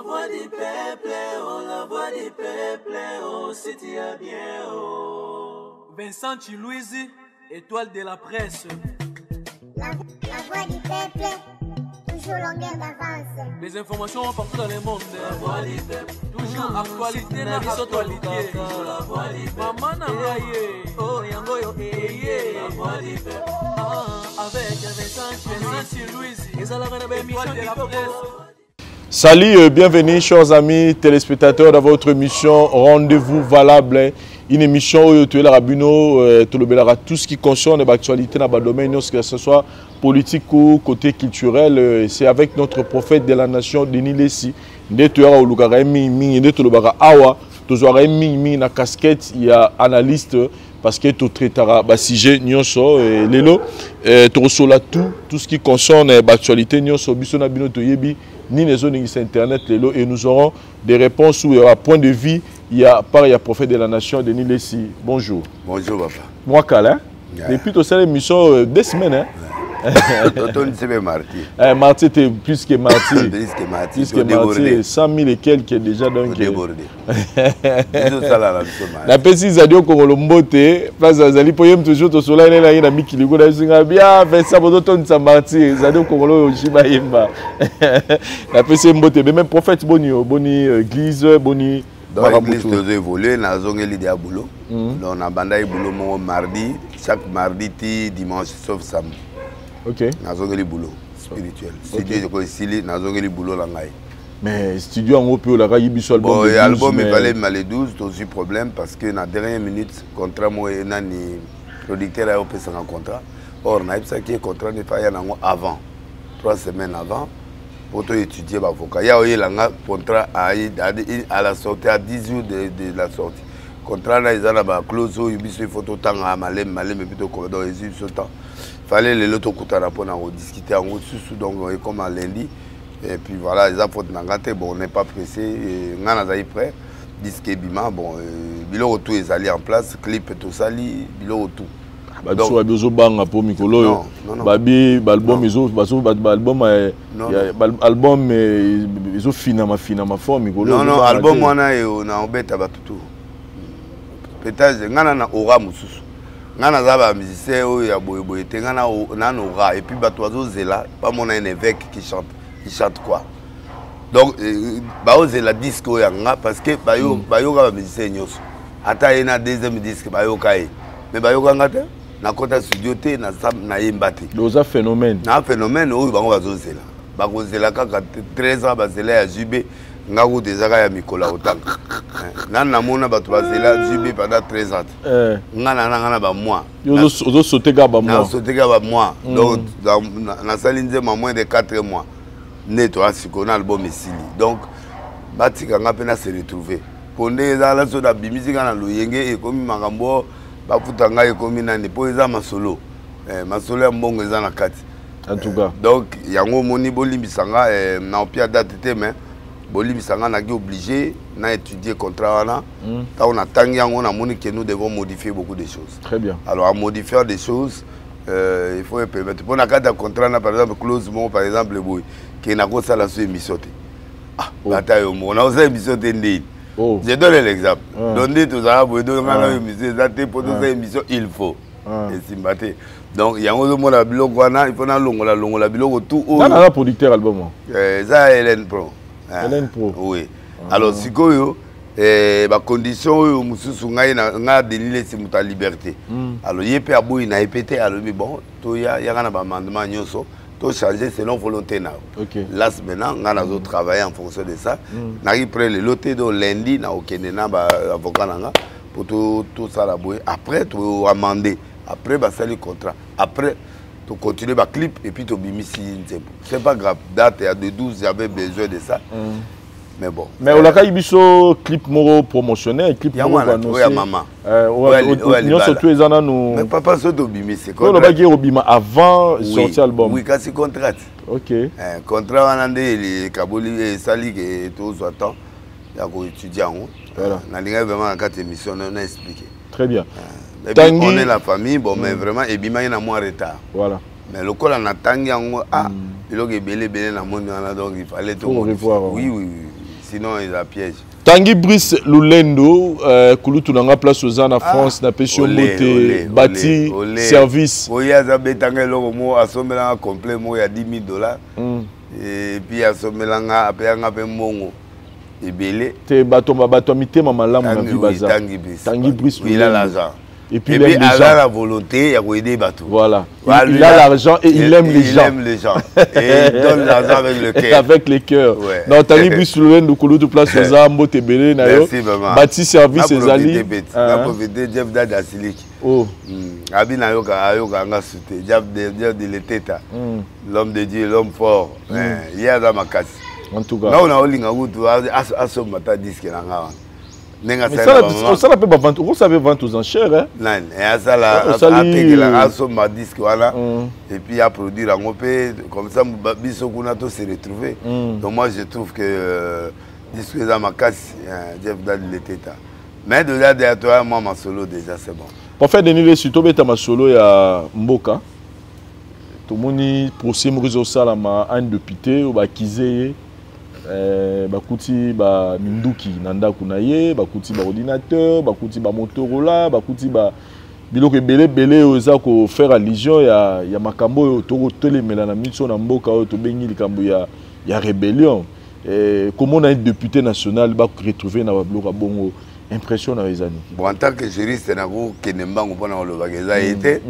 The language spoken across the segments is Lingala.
voix du peuple, oh, la voix du peuple, oh, si tu as bien, oh. Vincent Chilouizi, étoile de la presse. La voix du peuple, toujours longueur d'avance. Les informations partout dans le monde. La voix du peuple, toujours actualité, la actualité. La voix du peuple, maman n'a pas yé. Oh, yango yo, la voix du peuple. Avec Vincent Chilouizi, ils ont la émission de la presse. Salut, bienvenue chers amis téléspectateurs dans votre émission Rendez-vous valable. Une émission où tu es là, tout ce qui concerne l'actualité dans le domaine, que ce soit politique ou côté culturel. C'est avec notre prophète de la nation, Denis Lessi. Nous sommes na casquette, il y a analyste parce que tu traites le sujet, tout ce qui concerne l'actualité, ni les zones internet et nous aurons des réponses où à point de vue il y a prophète de la nation Denis Lessi. Bonjour. Bonjour papa. Moi Kala. Depuis tu sais l'émission 2 semaines hein. Marty était plus que Marty. Plus que Marty. 100 000 et quelques déjà donc. Débordé. La petite Zadio Kongolombote, place Azali Poyem toujours au soleil là il a mis Kiligo là singa bien fait ça pour ton ça Marty. Zadio Kongolo Oshiba Yemba. La petite Mbote même prophète Boni église Boni. Dans l'église de évoluer, nous avons eu l'idée à boulot. Donc, on a bandé boulot mardi, chaque mardi, dimanche, sauf samedi. Ok. Nous avons eu le boulot spirituel. Studio, nous avons eu le boulot là. Mais studio en haut, il y a un album. Bon, l'album, il fallait mal les 12, c'est aussi problème parce que dans la dernière minute, contrat, moi, il y a un producteur qui a fait un contrat. Or, on a eu un contrat avant, 3 semaines avant. Pour étudier l'avocat. Il y a eu un contrat à la sortie, à 10 jours de la sortie. Le contrat, il y a une clause, il faut tout le temps malem, mais plutôt comme dans les yeux, il fallait les autres pour discuter en haut, donc comme à lundi. Et puis voilà, les affaires de bon, on n'est pas pressé. On est prêt. Disque Bima, bon, Bilo tout est allé en place, clip tout sali, Bilo tout. Donc, album on embête à tout. Peut-être ngana aura mususu. Ngana zaba musicien ya boyeboyete ngana aura et puis batoizo zela pas mon un évêque qui chante quoi. Donc baoze la disque yanga parce que bayo ga musicien nyos. Ata ena deuxième disque bayo kai. Mais bayo ngata na kota studio te na yembate. Doza phénomène. Na phénomène oyo bango bazozela. Bakozela kaka 13 ans bazela ya Jubé ngako dezaka ya mikola otanga. Na mona bato bazela Jubé pendant 13 ans. Ngana ba mois. Ozo soteka ba mois. Na soteka ba mois. Donc na salinze moins de 4 mois. Neto asiko na album esili. Donc batika ngapena se retrouver. Ponde za la so da bimisika na loyenge e komi makambo bafuta ngai komi nani po eza masolo masolo ya mbongo eza na kati en tout cas donc yango moni bolimbisanga na opia date te mais bolimbisanga na ki obligé na étudier contrat wana ta on attend yango na moni que nous devons modifier beaucoup de choses. Très bien. Alors en modifiant des choses il faut permettre pour na cadre contrat na par exemple clause mon par exemple boy qui na ko sala so émission te bataille mo na osa émission te ndé. Oh. Je donne l'exemple. Donner tout ça, vous donnez pour ces émissions, il faut. Et Simbaté. Donc, il y a un moment la bilog, il faut la bilog tout. Il y a un producteur album. Ça, Hélène Pro. Hélène Pro. Oui. Alors, si vous avez des conditions, vous avez des délais sur la liberté. Alors, il y a des gens qui ont répété, alors, bon, il y a un amendement, tout changer selon volonté. Okay. Là, maintenant, on a travaillé en fonction de ça. On a pris le loté de lundi, on a avocat pour tout ça. Après, tu as amendé. Après, tu as le contrat. Après, tu continues le clip et puis tu as mis si c'est pas grave. Date de 12, j'avais besoin de ça. Mais bon. Mais on a un clip moro promotionnel, clip moro annoncé. Oui, maman. Nous sommes tous les ans nous. Mais papa c'est au bimi c'est quoi? On a gagné au bima avant sortir album. Oui, quand c'est contrat. OK. Contrat on a les Kaboli et Sali et tous attend. Il y a des étudiants. Voilà. On a vraiment en 4 émissions on a expliqué. Très bien. On est la famille bon mais vraiment et bima il y a moins retard. Voilà. Mais le col en a tangi il y a belé na monde donc il fallait tout revoir. Oui. sinon ils a piège. Tanguy Brice Lulendo, Kulutu nanga place aux en France, na pession moté, bâti, service. Oui, il y a un bétangé logo mo assomelanga complet mo ya $10,000. Et puis assomelanga après un peu mongo. Et belé. Te bato mité mama lamu na vie bazar. Tanguy Brice Lulendo. Il a l'argent. Et puis il a la volonté, il a aider bateau. Voilà. Il a l'argent et il aime les gens. Il aime les gens. Et il donne l'argent avec le cœur. Avec les cœurs. Ouais. Non, Tanguy Brice Lulendo, Kulutu place aux Ambo Tebele, merci maman. Bâti service et Zali. Na profité Jeff Dada Silik. Oh. Abina yoka anga souté. Jeff de l'Eteta. L'homme de Dieu, l'homme fort. Il y a dans ma casse. En tout cas. Là on a olinga wutu aso mata disque na nga. Mais ça n'a pas vente. Vous savez vente aux enchères, hein? Non, et ça là, et puis à produire en OP, comme ça, Biso Kunato s'est retrouvé. Donc moi je trouve que disque dans ma casse, Jeff Dad l'était. Mais de là derrière toi, moi ma solo déjà c'est bon. Pour faire des niveaux sur toi, ma solo il y a Mboka. Tout le monde procès Maurice Salama un député ou bakizé. Bakuti ba minduki nanda kunaye bakuti ba ordinateur bakuti ba Motorola bakuti ba biloko belé oza ko faire allusion ya makambo to telemela na mitso na mboka o to bengi likambo ya rébellion comment on a un député national ba retrouver na biloko bongo impression na ezani bon en tant que juriste na ko kenembango pona lo bageza été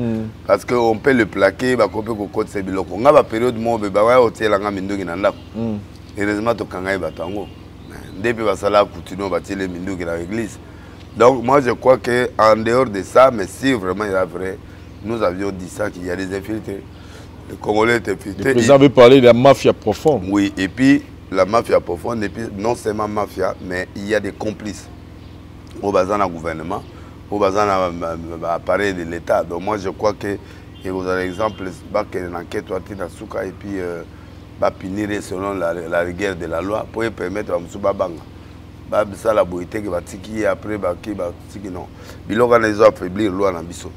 parce que on peut le plaquer ba kopé ko code c'est biloko nga ba période mo be ba wa hôtel nga minduki nanda heureusement, tu as batango. Depuis basala coutuno batile minduki dans l'église. Donc moi je crois que en dehors de ça, mais si vraiment il y a vrai, nous avions dit ça qu'il y a des infiltrés. Les Congolais étaient infiltrés. Vous avez parlé de la mafia profonde. Oui, et puis la mafia profonde, et puis non seulement mafia, mais il y a des complices au bazar du gouvernement, au bazar de l'appareil de l'État. Donc moi je crois que, et vous avez l'exemple, qu'il y a une enquête et puis va punir selon la rigueur de la loi pour permettre à M. Babanga. Ça la beauté qui va tiki après qui va tiki non. Biloko na izo affaiblir loi na biso.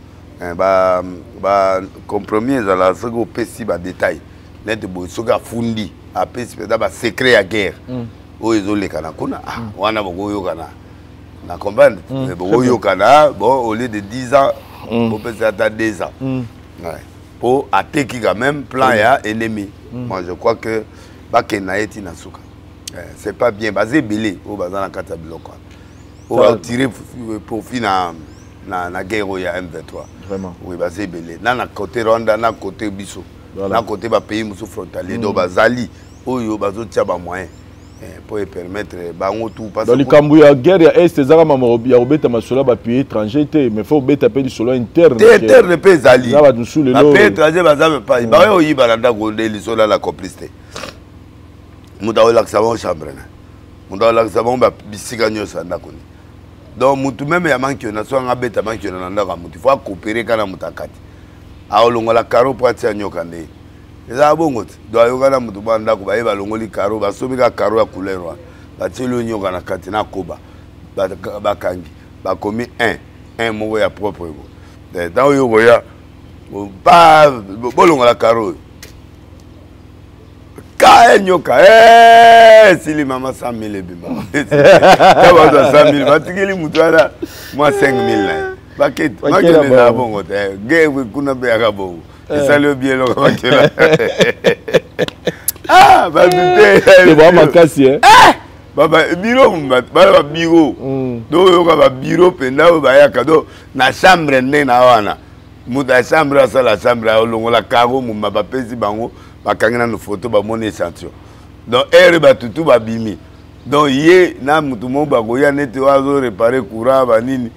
Ba compromis à la seconde pesi ba détail. Net bo soka fundi a pesi ba secret à guerre. O izo le kana kuna wana bogo yo kana. Na comprendre bogo yo kana bon au lieu de 10 ans on peut s'attendre 2 ans. Ouais. Pour attaquer quand même plan ya ennemi. Moi je crois que Bakenaeti Nasuka. C'est pas bien basé belé au bazar na kata biloko. On va tirer profit na guerre ya M23. Vraiment. Oui basé belé. Na côté Rwanda na côté Biso. Na côté ba pays musu frontalier do bazali oyo bazo tia ba moyen pour permettre bango tout parce que dans le cambu ya guerre ya est ezaka mama ya obeta masola ba pays étranger te mais faut obeta pe du solo interne interne pe zali na ba nsule lo pays étranger baza pa ba yo yi balanda gonde li sola la complicité muda ola savon chambre na muda ola savon ba bisika nyosa ndako ni donc mutu même ya manki na so nga beta manki na ndako mutu faut coopérer kana mutakati a olongola karo pour atia nyoka ndé eza bongo do ayokana mutu banda ko baye balongoli karo basobika karo ya couleur batilo nyoka na kati na koba bakangi bakomi un moko ya propre ko dans yoko ya ba bolongola karo ka nyoka sili mama 100,000 bima ka ba 100,000 batikeli mutu ala moi 5,000 là baket na bongo te ge kuna be ya bongo. Ça le bien là. Ah, bah c'est bon ma casse hein. Baba bureau baba bureau. Do yo ka bureau penda ba ya kado na chambre nde na wana. Muta chambre ça la chambre olongo la karo mu ba pesi bango bakangina no photo ba moni échantillon. Donc ere ba tutu ba bimi. Donc yé na mutu mo ba go ya nete wazo réparer courant ba nini.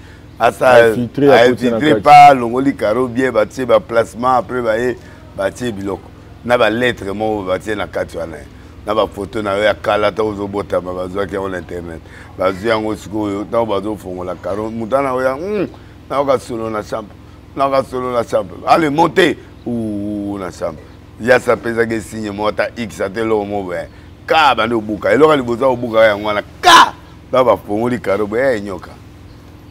Asa infiltré pas longoli caro bien bâti ba placement après bâti biloko na ba lettre mo bâti na kati wana na ba photo na ya kala ta ozo bota ba bazwa ki on internet bazu yango siko ta bazo fongola caro mutana ya na ka solo na chambre allez monter ou na chambre ya sa pesa ke signe mota x atelo mo be ka ba ndo buka eloko liboza obuka yango wana ka ba fongoli caro be nyoka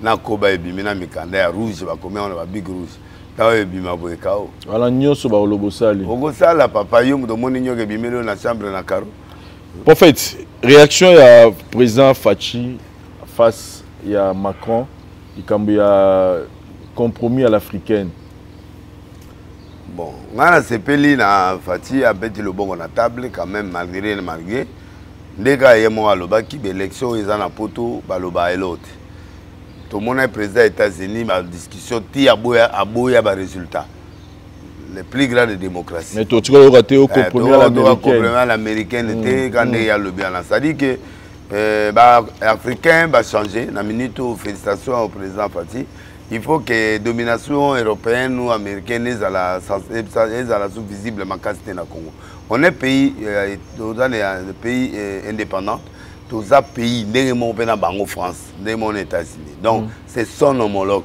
na koba ebimi na mikanda ya rouge bakomi on ba big rouge tawo ebima boye kao ala nyoso ba olobosali ogosala papa yo muto moni nyoke bimelo na chambre na karo Prophète, réaction à président Fachi face à Macron, il y a compromis à l'africaine. Bon, on a CPL na Fachi a petit le bon à table quand même malgré. Dès qu'il y a un qui l'élection ils en a poto baloba et l'autre. Tout le monde est président des États-Unis ma discussion ti aboya ba résultat. Les plus grands de démocratie. Mais tu as raté au compromis à l'américaine quand il y a le bien là. C'est-à-dire que les Africains vont changer. La minute où félicitations au président Fachi. Il faut que la domination européenne ou américaine soit visible dans le Congo. On est pays indépendant. Tous les pays en France, en États-Unis. Donc, c'est son homologue.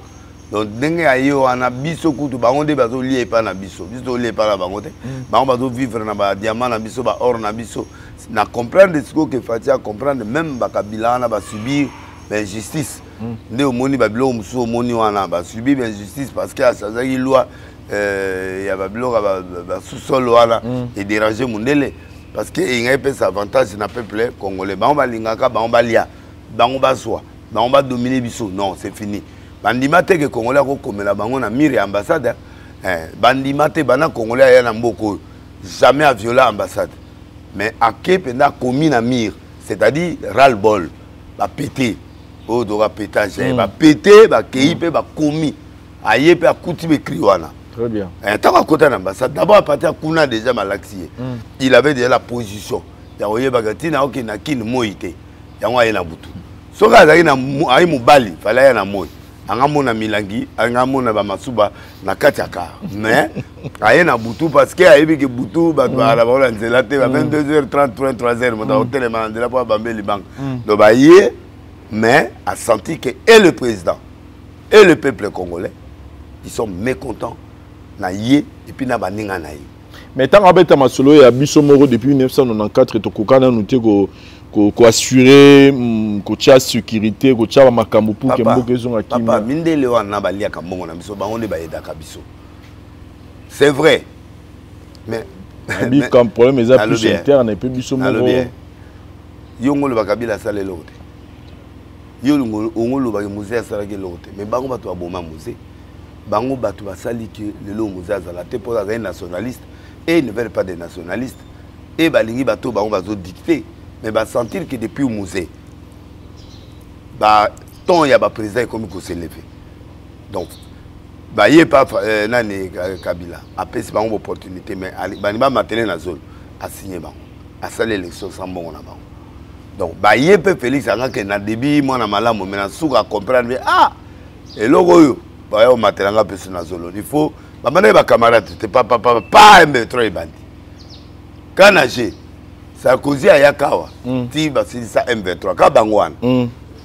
Donc, il y a un biso kutu bangonde bazo lié pas na biso pas la bangote bango bazo vivre na ba diamant na biso ba or na biso na comprendre ce que Fatia comprendre même ba kabila na ba subir l'injustice né au moni ba bilo muso au moni wana ba subir l'injustice parce que ça zaki loi ya ba bilo ba sous-sol wana et déranger mondele parce que il y a pas avantage na peuple congolais bango ba lingaka bango ba lia bango ba soi bango ba dominer biso non c'est fini. Bandima te que Congolais ko komela bango na mire ambassade bandima te bana Congolais ya na mboko jamais à violer ambassade mais à que penda commis na mire c'est-à-dire ras-le-bol ba péter o doka pétage ba péter ba kei pe ba commis aye pe akuti be kriwana très bien tant à côté l'ambassade d'abord à partir kuna déjà malaxi il avait déjà la position ya oye bagatina OK na kin moité ya ngwa na butu soka azaki na ayi mobali fala ya na moyi angamona milangi angamona ba masuba na katiaka mais aye na butu parce que ayebi ke butu ba la ba nzela te ba 22h30 23h mo da hotel ma nzela po ba mbeli bank do ba yé mais a senti que et le président et le peuple congolais ils sont mécontents na yé et puis na ba ninga na yé mais tant abeta masolo ya biso moro depuis 1994 to kokana nuté ko assurer ko tia sécurité ko tia makambo pour que mboke zonga kimia papa mindele wana balia kambongo na biso bango ne bayeda ka biso c'est vrai mais comme problème est plus interne et puis biso moro yongo le bakabila sale lote yongo ongolo ba musée sala ke lote mais bango bato aboma musée bango bato basali que le lo musée azala te pour un nationaliste et ils ne veulent pas des nationalistes et balingi bato bango bazo dicter mais va sentir que depuis le musée, tant il y a un président comme il s'est levé. Donc, il n'y a pas Kabila. Après, c'est une opportunité, mais il n'y a pas de la zone à signer, à faire l'élection sans bon. Donc, il y a pas Félix, il y a un début, il y a un malade, mais il y a comprendre, ah, et là, il y a un matériel dans la zone. Il faut, il y a un camarade, pas un métro et bandit. Quand il Sarkozy a yakawa ti basili sa M23 ka bangwana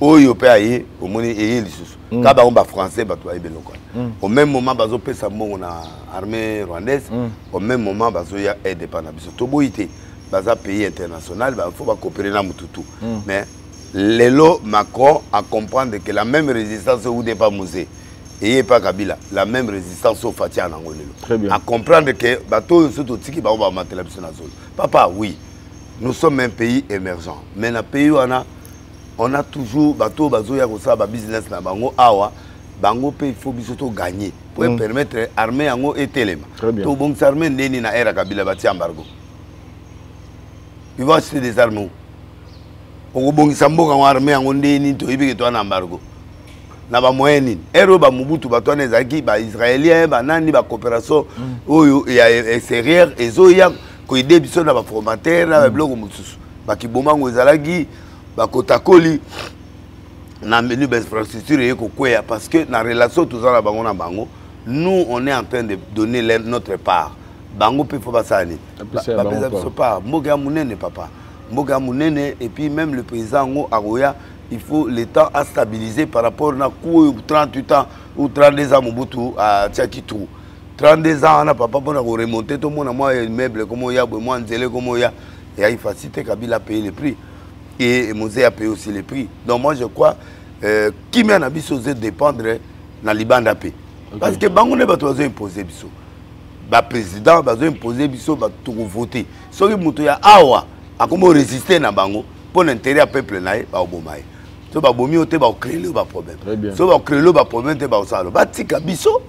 oyo pe aye omoni eye lisusu ka bango ba français bato aye beloko au même moment bazo pesa mbongo na armée rwandaise au même moment bazo ya aide pa na biso to boyité baza pays international ba faut ba coopérer na mututu mais lelo Macron a comprendre que la même résistance ou n'est pas musée et pas Kabila la même résistance au Fatia en Angolelo à comprendre que bato surtout tiki ba ba matela biso na zone papa oui. Nous sommes un pays émergent. Mais dans le pays, on a toujours bateau, business, awa, bango il faut gagner pour permettre l'armée et téléma. Tout bon armée n'est na era Kabila bati embargo. Ils vont acheter des armes. On bon sambo en armée en ndeni to ibi to na embargo. Na ba moyenne. Ero ba mubutu bato na zaki ba israélien ba nani ba coopération oyo ya extérieur ezoya ko ide biso na ba formateur na ba bloko mususu ba kibomango ezalaki ba kotakoli na menu d'infrastructure et ko kwea parce que na relation tous na bango na bango nous on est en train de donner notre part bango pe faut basani ba biso part mboka munene papa mboka munene et puis même le président ngo aroya il faut le temps à stabiliser par rapport à 38 ans ou 32 ans Mobutu à Tchakitou. 32 ans, on a papa pour remonter tout le monde, moi, meuble, comme il y a, moi, nzele, comme il y a. Et il facilite Kabila a payé le prix. Et Mosé a payé aussi le prix. Donc moi, je crois, qui m'a besoin de dépendre dans Liban d'AP. Parce que Bangoune va toujours imposer biso. Le président va imposer biso, va tout voter. Si il y a awa, akomo résister na bango pour l'intérêt du peuple naï ba obomaï so ba bomi ote ba créer le problème so ba créer le problème te ba osalo ba tika biso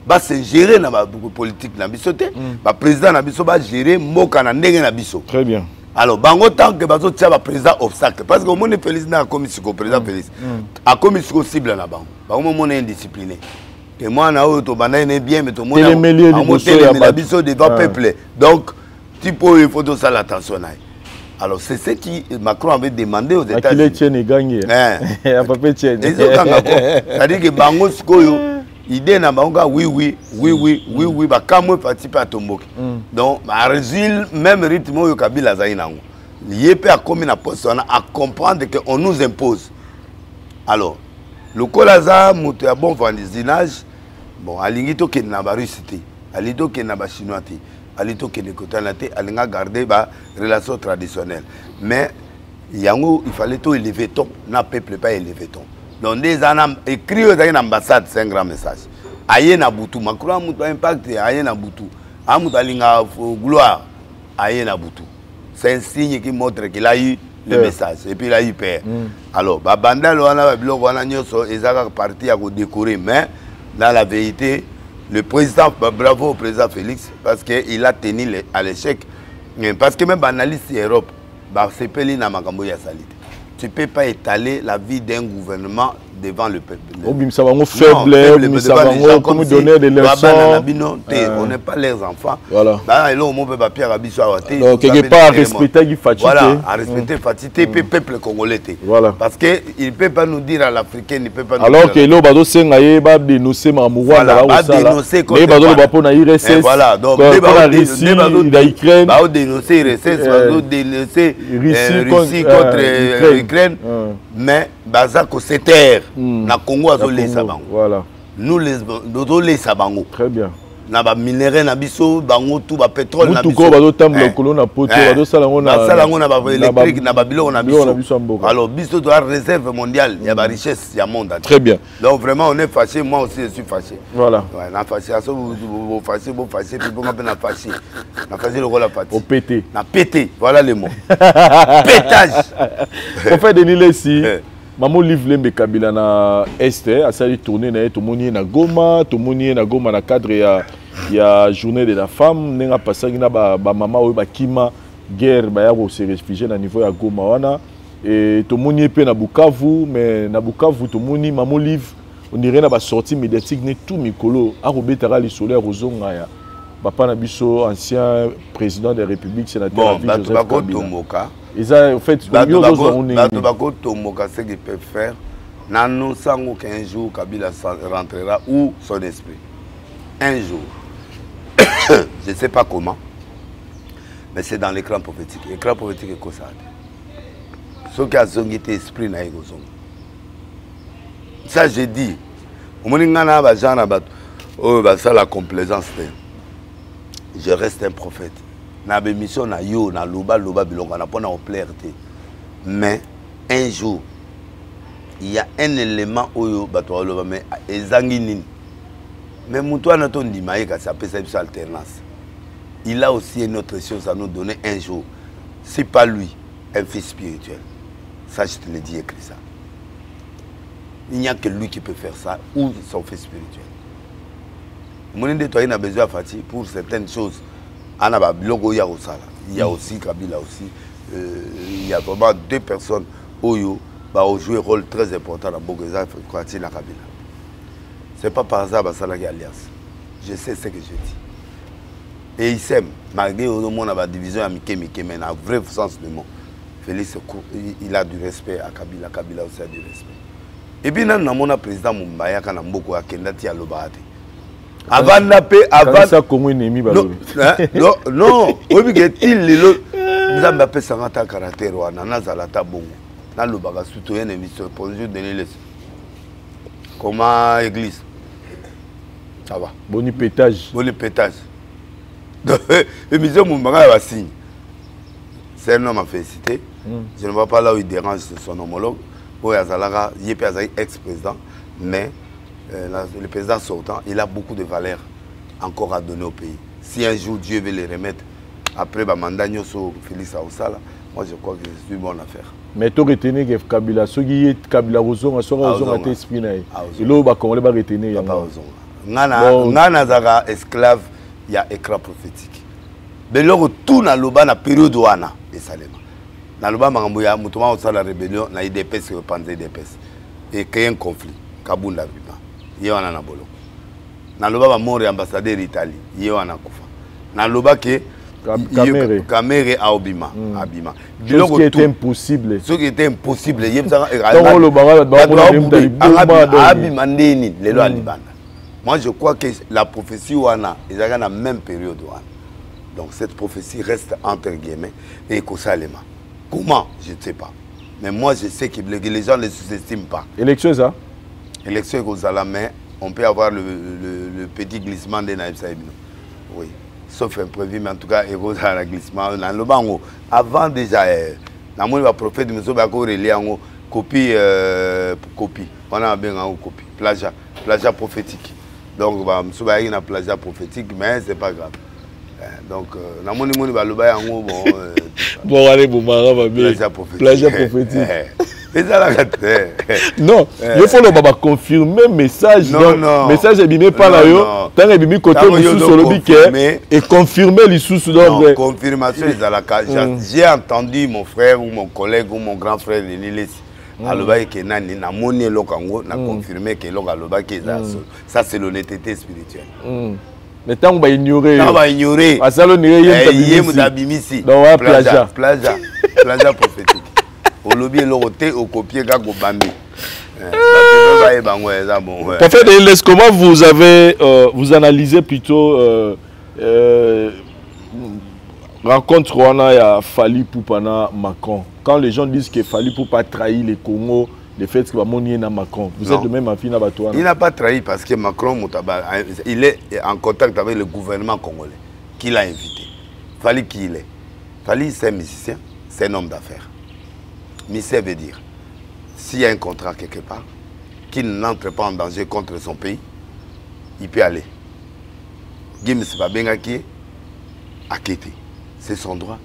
ba se gérer na ba politique na biso te ba président na biso ba gérer mboka na ndenge na biso très bien. Alors bango tant que bazo tia ba président obstacle parce que au monde Félix na commission président Félix a commission cible na bango bango monde indiscipliné et moi na o to bana ne bien mais to monde a biso devant peuple donc tipo il faut de ça l'attention. Alors c'est ce qui Macron avait demandé aux États-Unis. Qu'il tienne et gagne. C'est-à-dire que bango sikoyo idée na bango oui ba kamwe participer à Tomboki. Donc à résume même rythme au Kabila zainango. Yépe a commis na poste à comprendre que on nous impose. Alors le colaza mutu a bon voisinage bon alingito ke na ba Russie, alito ke na ba Chinois. Alito ke nekotanate alinga garder ba relation traditionnelle mais yango il fallait tout élever ton na peuple pas élever ton donc des anam écrit aux ambassades c'est un grand message aye na butu Macron mutu impact aye na butu amutu alinga gloire aye na butu c'est un signe qui montre qu'il a eu le message et puis il a eu peur alors ba bandalo wana ba biloko wana nyoso ezaka parti à décorer mais dans la vérité le président, bravo au président Félix, parce qu'il a tenu à l'échec. Parce que même analyse Europe, c'est pas li na makambo ya salite. Tu ne peux pas étaler la vie d'un gouvernement devant le peuple. Ça va faible, ça va comme donner des leçons. On n'est pas leurs enfants. Voilà. Donc, quelque part, respecter la fatigué. Voilà, à respecter fatigué, le peuple congolais. Voilà. Parce qu'il ne peut pas nous dire à l'Africain, il ne peut pas nous dire. Alors que l'eau va dénoncer Mamoua, va dénoncer voilà, donc, l'Ukraine. Va dénoncer Russie contre l'Ukraine. Mais Bazako c'est terre na Congo azolé sabango. Voilà. Nous les dolé sabango. Très bien. Na ba minerai na biso bango tout ba pétrole na biso. Tout ko bazo tambla kolona poto bazo salango na ba électrique na ba biloko na biso. Alors biso doit réserve mondiale, il y a ba richesse, il y a monde. Très bien. Donc vraiment on est fâché, moi aussi je suis fâché. Voilà. Ouais, na fâché ça vous fâché puis bon na fâché. Na fâché le rôle la fâché. Au pété. Na pété, voilà le mot. Pétage. On fait des nilés ici. Maman livre lembe Kabila na Est, a sali tourner na to moni na Goma na cadre ya journée de la femme, nenga passangi na ba mama o ba kima guerre ba ya ko se réfugier na niveau ya Goma wana et to moni pe na Bukavu mais na Bukavu to moni maman livre on dirait na ba sortie médiatique ne tout mikolo a robetara li solaire rozonga ya papa na biso ancien président de la République sénateur Joseph Kabila. En fait, ce qu'ils peuvent faire, nous savons qu'un jour Kabila rentrera où son esprit. Un jour. Je ne sais pas comment, mais c'est dans l'écran prophétique. L'écran prophétique est comme ça. Ce qui a zongi esprit na ego zongi. Ça j'ai dit. Au moment où la complaisance, je reste un prophète. Na mission na yo na loba bilonga na pona oplerté mais un jour il y a un élément oyo bato loba mais ezangi nini mais muto na to ndima yeka ça peut être alternance il a aussi une autre chose à nous donner un jour c'est pas lui un fils spirituel ça je te le dis écrit ça il n'y a que lui qui peut faire ça ou son fils spirituel mon inde toi il a besoin de pour certaines choses. Il y a aussi Kabila aussi. Il y a vraiment deux personnes qui ont joué un rôle très important dans Bogota et Kabila. Ce n'est pas par hasard que ça a alliance. Je sais ce que je dis. Et ils s'aiment. Malgré la division à Mike, mais dans le vrai sens du mot. Félix, il a du respect à Kabila. Kabila aussi a du respect. Et puis, nous avons un président Mumbaya qui a beaucoup à Kendati à l'Obahate. Avant la paix, avant ça comme ennemi non obigetil lelo nzambe ape sangata caractère wana nazalata bongo na lobaka surtout une émission bonjour de l'église comment église ça va boni pétage émission mumbanga va signe c'est un homme à féliciter je ne vois pas là où il dérange son homologue pour Yazalaga il est ex-président mais le président sortant, il a beaucoup de valeurs encore à donner au pays. Si un jour Dieu veut les remettre, après le mandat de Félix Aoussala, Moi, je crois que c'est une bonne affaire. Mais tu retiens que Kabila, ceux qui sont Kabila, ils ont été esprits. Et là, on va retenir. Nana esclave, il y a écran prophétique. Mais là, tout dans la période où on a et Salema. Dans le bas, Maramboya, Moutoma, on la rébellion, on a eu des pèses et des pèses. Et créé un conflit. Kabounda, il y a un anabolo. Dans le bas, mon ambassadeur d'Italie, il y a un akoufa. Dans le bas, Kamere à Obima. Ce qui était impossible. Ce qui était impossible. Moi, je crois que la prophétie, ils ont la même période. Donc, cette prophétie reste entre guillemets et Kosalema. Comment? Je ne sais pas. Mais moi, je sais que les gens ne les sous-estiment pas. Élection, ça? Élection mais on peut avoir le petit glissement des Naïb Saïbino. Oui. Sauf imprévu, mais en tout cas, il y a un glissement. Avant déjà, le prophète de M. Copie. On a bien une copie. Plagiat prophétique. Donc, il y a une plagiat prophétique, mais ce n'est pas grave. Donc, bon, allez, bon, plagiat prophétique. Non, il faut le confirmer le message. Non, message est bimé par là. Tant que bimé côté sur le biquet et confirmer les sous. Non, confirmation est à la cage. J'ai entendu mon frère ou mon collègue ou mon grand frère Nilis. Aloba ke nani na moni lokango na confirmer que l'aloba ke ça c'est l'honnêteté spirituelle. Mais tant qu'on va ignorer. On va ignorer. À ça, on irait bimisi. Plagiat prophétique. Au lobby, l'oroté, au copier, gago bambi. Prophète, comment vous avez, vous analysez plutôt rencontre on a Fally Ipupa Macron. Quand les gens disent que Fally Ipupa trahit les Congo, le fait que Macron na Macron, vous êtes de même avis na Batouana? Il n'a pas trahi parce que Macron, il est en contact avec le gouvernement congolais qui l'a invité. Fally qui il est? Fally c'est un musicien, c'est un homme d'affaires. Musicien veut dire, s'il y a un contrat quelque part, qu'il n'entre pas en danger contre son pays, il peut aller. Gims Babengaki a quitté. C'est son droit.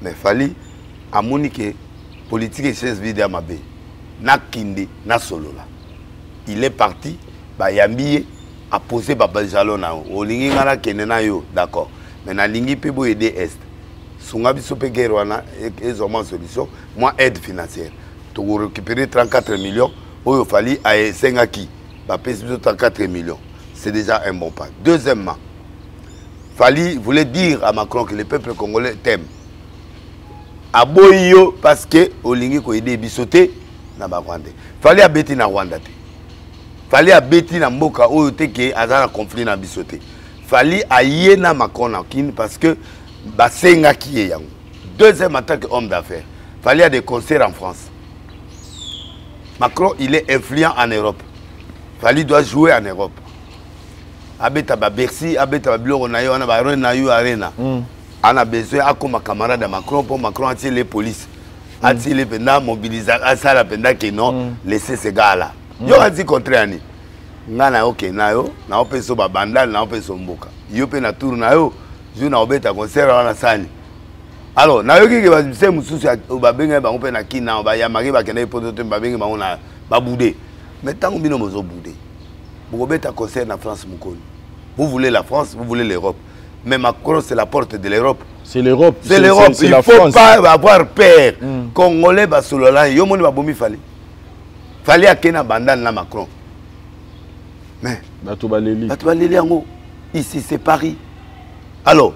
Mais Fally a moniqué politique et chaise vide à Mabé. Na kindi, na solola. Il est parti, Yambi a posé Baba Jalona. Olingi ngana kenena yo, d'accord. Mais na lingi pebo aider est. Sungabi sope guerwana et solution. Moi aide financière. Tu récupérer 34 millions. Oyo Fally a 5 acquis. Bah pèse 34 millions. C'est déjà un bon pas. Deuxièmement, Fally voulait dire à Macron que le peuple congolais t'aime. Aboyo parce que olingi ko aider bisoté. Fally abeti na Rwanda te. Fally abeti na mboka oyo te ke azana conflit na bisoté. Fally aye na Macron na kin parce que basenga ki ye yango. Deuxième attaque homme d'affaires. Fally a des concerts en France. Macron il est influent en Europe. Fally doit jouer en Europe. Abeta ba Bercy, abeta ba biloko na yo na ba arena. On a besoin à comme camarade de Macron pour Macron attirer les polices. Attirer les pendant mobiliser à ça la pendant que non laisser ces gars là. Yo a dit contraire ni. Ngana OK na yo, na opeso ba bandal na opeso mboka. Yo pe na tour na yo, jo na obeta concert wana sani. Alors, na yo ki ba se mususu ba benga ba ope na kina ba ya mari ba kena ipoto ba benga ba ona ba boudé. Mais tant bino mozo boudé. Vous obeta concert na France mukoni. Vous voulez la France, vous voulez l'Europe. Mais Macron, c'est la porte de l'Europe. C'est l'Europe. C'est l'Europe. Il ne faut pas avoir peur. Congolais, Basolola, Yomoni Baboumi Fally. Fally à Kena Bandan na Macron. Mais, ici, c'est Paris. Alors,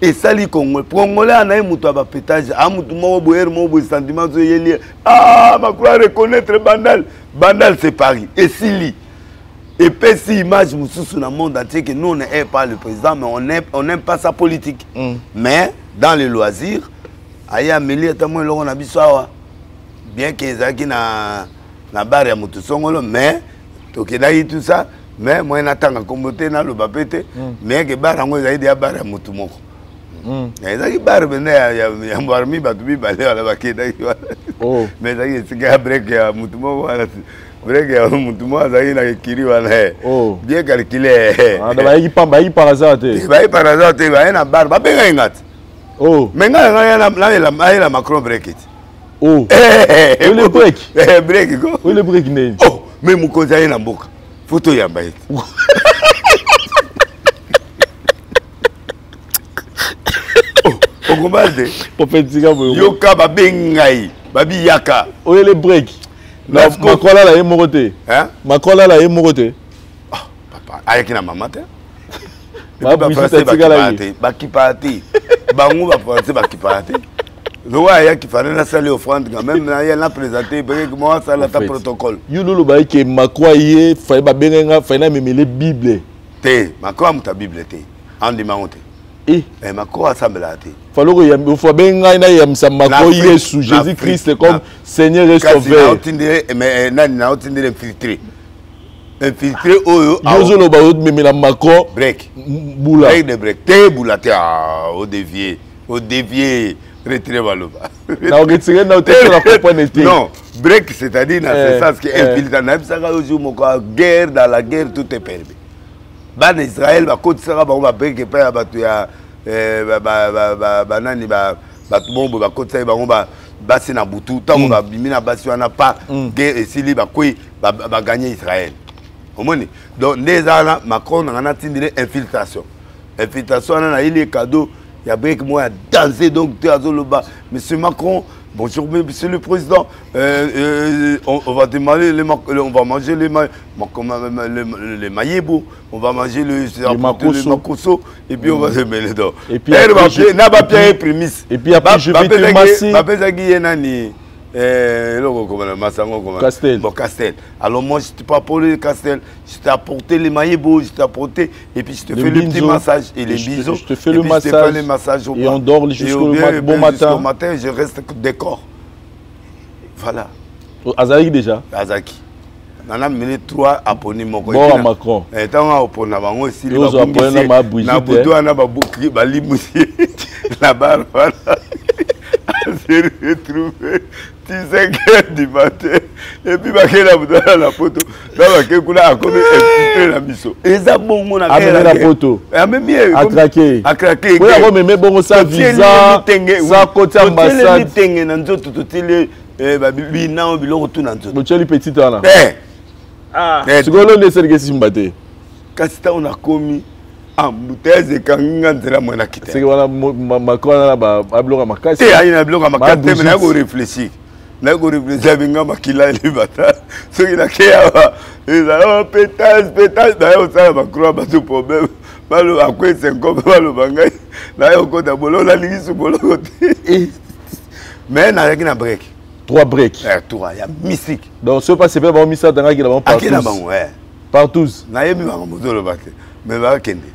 et ça, les Congolais, Congolais, on a un mouton à pétage. Un mouton, un sentiment, ah, Macron a reconnaître Bandal. Bandal, c'est Paris. Et Sili. Et puis si image dans le monde entier que nous on n'aime pas le président, mais on n'aime pas sa politique. Mais dans les loisirs, il y a Amélie on a bien qu'ils aient na barre à Moutoussongolo, mais tout ça, mais moi on attend comme na le babete, mais que barre on a des barre à Moutoumoko. Il y a des barres il y a Mbarmi Batubi balé à la baquette. Mais il y a break à Moutoumoko. Bien calculé. Par hasard. Oh. Mais la Macron break it. Oh. Où le break? Break quoi? Où le break né? Oh, mais mon conseiller na mboka. Photo ya mbaye. On comprend? Prophète Zigabo. Yoka babengai, babi yaka. Où le break? Macron là est moroté. Hein? Macron là est moroté. Ah, papa, ayaki na maman te. Ba français bakipati. Bango ba français bakipati. Zo ayaki fana na salle offrande quand même na ya na présenter moi ça la protocole. Yo lolo ba ke Macron yé fa ba benga fa na memele Bible. Te, Macron muta Bible te. Andi maonte. Eh, Macron assemble te. Fallo il faut benga na yam sa Macron Jésus Jésus-Christ comme Seigneur et Sauveur. Mais na otindire infiltré. Infiltré oyo yozolo ba autre memela Macron break boula break de break te boula te au dévier retirer baloba na retirer na te la comprendre te non break c'est-à-dire dans ce sens que infiltré na bisaka ojo moko guerre dans la guerre tout est permis ban Israël ba côté sera ba break pa ba tu ya ba nani ba bombo ba côté ba basi na butu tango ba bimina basi wana pas guerre esili ba koi ba gagner Israël. Donc, déjà, Macron a une infiltration. Infiltration, on a eu les cadeaux. Il y a break moi à danser. Donc, Monsieur Macron, bonjour, Monsieur le Président. On va demander on va manger les maïebos. On va manger le makoso. Et puis, on va se mêler dedans. Et puis, il y a pas prémisse. Et puis, après, je vais te masser. Castel. Bon, Castel. Alors moi, je t'ai pas apporté le Castel, je t'ai apporté les maillots, je t'ai apporté, et puis je te fais le petit massage et les bisous. Je te fais le massage. Et on dort jusqu'au bon matin. Jusqu'au matin, je reste décor. Voilà. Azaki déjà. Azaki. Nana mené 3 abonnés mon coin. Bon à Macron. Et tant à opposer na bango aussi. Ils ont apporté na Brigitte. Na buto na ba bouclier ba limousier. La barre voilà. J'ai retrouvé 5h du matin et puis bakela budala la photo na bakekula a comme infiltrer la miso eza bongo na la photo même bien a craquer oui a même bongo sa visa sa côté ambassade tenge na nzoto totele ba bina biloko tout na nzoto boteli petit là sigolo ne serge simbate kasi ta on a commis embouteille kanga nzela mwana kita c'est que wana Macron na ba bloka makasi aina bloka makasi mais na ko réfléchir na ko réfléchir binga makila libata so ina keya eza pétage na yo ça Macron ba tout problème balo akwe 5 balo bangai na yo ko da bolo la lingi bolo te mais na yaki na break 3 break 3 ya mystique donc ce pas c'est pas bon misa dans qui là partout partout na yemi ba mozolo bakte mais ba kende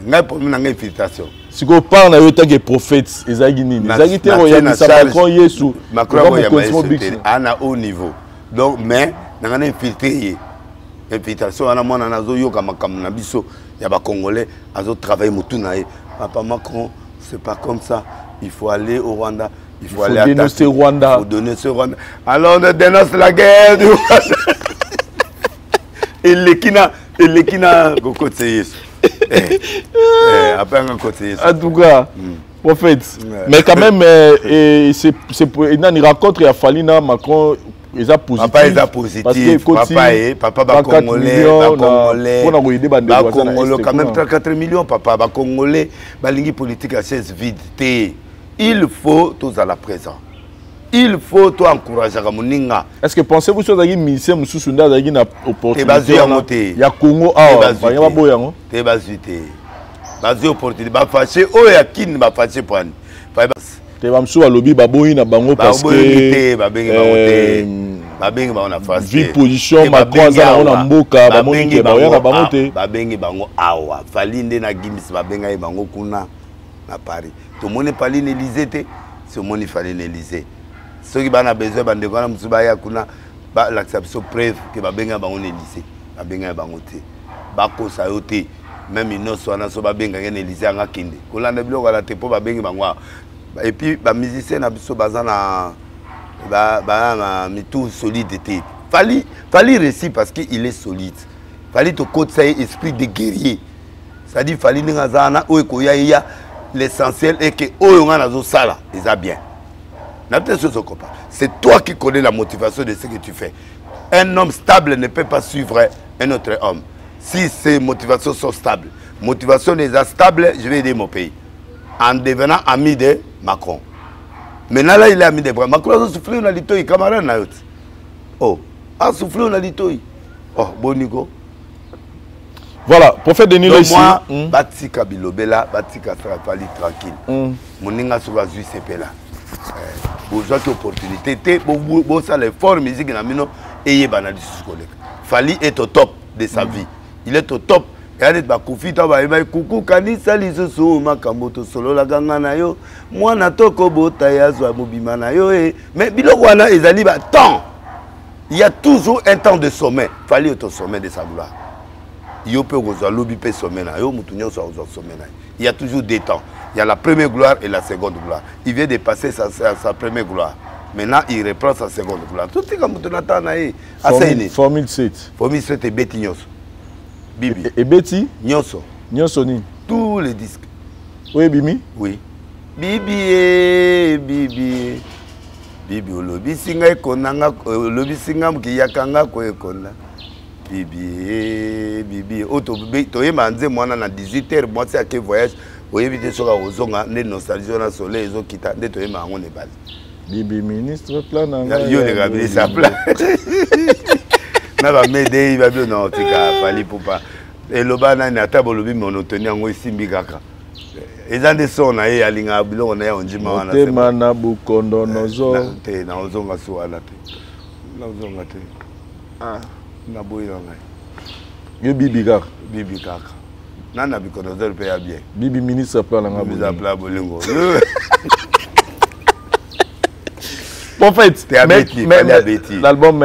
ngai pour mina ngai infiltration si ko parle na yo tant que prophète ezaki nini ezaki te ya misa Macron Yesu Macron ya ana haut niveau donc mais na ngana infiltrer infiltration ana mona nazo yoka makambo na biso ya ba congolais azo travailler mutu na ye papa Macron c'est pas comme ça il faut aller au Rwanda il faut aller dénoncer Rwanda il faut dénoncer Rwanda alors on dénonce la guerre du Rwanda et lekina kokote Yesu après un côté en tout cas prophète mais quand même c'est il raconte il a fallu na Macron ils a positif papa ils a positif papa ba congolais on a aider bande quand même 34 millions papa ba congolais ba lingi politique à chaise vide il faut tous à la présent. Il faut toi encourager à moninga. Est-ce que pensez-vous que vous avez mis ces mususu nda avez une opportunité il y a Congo ah ba yaba boyango te bazité bazi opportunité ba fâché o ya kin ba fâché point te ba msu alobi ba boyi na bango parce que ba bengi bango ba bengi ba na fâché vie position Macron za na mboka ba mongi ba ya bango te ba bengi bango awa falinde na gimis ba benga bango kuna na Paris to moni paline Élysée te ce moni fallait l'Élysée. Ceux qui ont besoin de faire des choses, l'acceptation preuve que les gens ont lycée. Les gens ont été. Les même ils ne sont pas bien lycée. Et puis, les musiciens ont besoin de solidité. Il fallait réussir parce qu'il est solide. Il fallait que côté esprit de guerrier. C'est-à-dire qu'il fallait que l'essentiel est que Oyonga Sala, ils a bien. C'est toi qui connais la motivation de ce que tu fais. Un homme stable ne peut pas suivre un autre homme. Si ces motivations sont stables, motivation est stable, je vais aider mon pays. En devenant ami de Macron. Maintenant là, il est ami de Macron. Macron a soufflé dans l'itoï, camarade. Oh, a soufflé dans l'itoï. Oh, Bonigo. Voilà, prophète Denis donc ici. Moi, Batika Bilobela, Batika Strapali tranquille. Moninga Souga Zuisepela. Besoin d'opportunité. Bon, ça, les forts musique, et Banadi Scolaire. Fali est au top de sa vie. Il est au top. Et Bakoufi, Coucou, Kanisa, Lisoso, Makamoto, Solo, la Ganganayo. Moi, Natoko, Botaya, Mobimanayo. Mais Bilokwana, ils allaient tant. Il y a toujours un temps de sommet. Fali est au sommet de sa gloire. Il y a toujours des temps. Il y a la première gloire et la seconde gloire. Il vient de passer sa première gloire. Maintenant, il reprend sa seconde gloire. Tout est comme tu attends. Formule 7. Formule 7 et Betty Nyoso. Bibi. Et Betty Nyoso. Nyoso ni. Tous les disques. Oui, Bimi. Oui. Bibi, Bibi. Bibi, Olobi Singa Ekonanga, Olobi Singa Mkiyakanga Koekona. Bibi, Bibi, Otoye Manze, moi, na 18h, moi, c'est à quel voyage, vous évitez sur la Ozonga, les nostalgies, on a soleil, ils ont quitté, les Toye Mangon et Bali. Bibi, ministre, plan, yo, les gars, ça plan. N'a pas m'aider, il va bien, non, tu cas, Fali Poupa. Et le bas, n'a pas de monotonie, on est Simbigaka. Et dans des sons, à Linga, on est en Jima, on est Manabu, Kondonozo. Na Ozonga Souala. Na Ozonga. Ah. Yo Bibi Kaka. Bibi Kaka. Nana Bikonozel paye bien. Bibi ministre plan nga Bolingo. En fait, l'album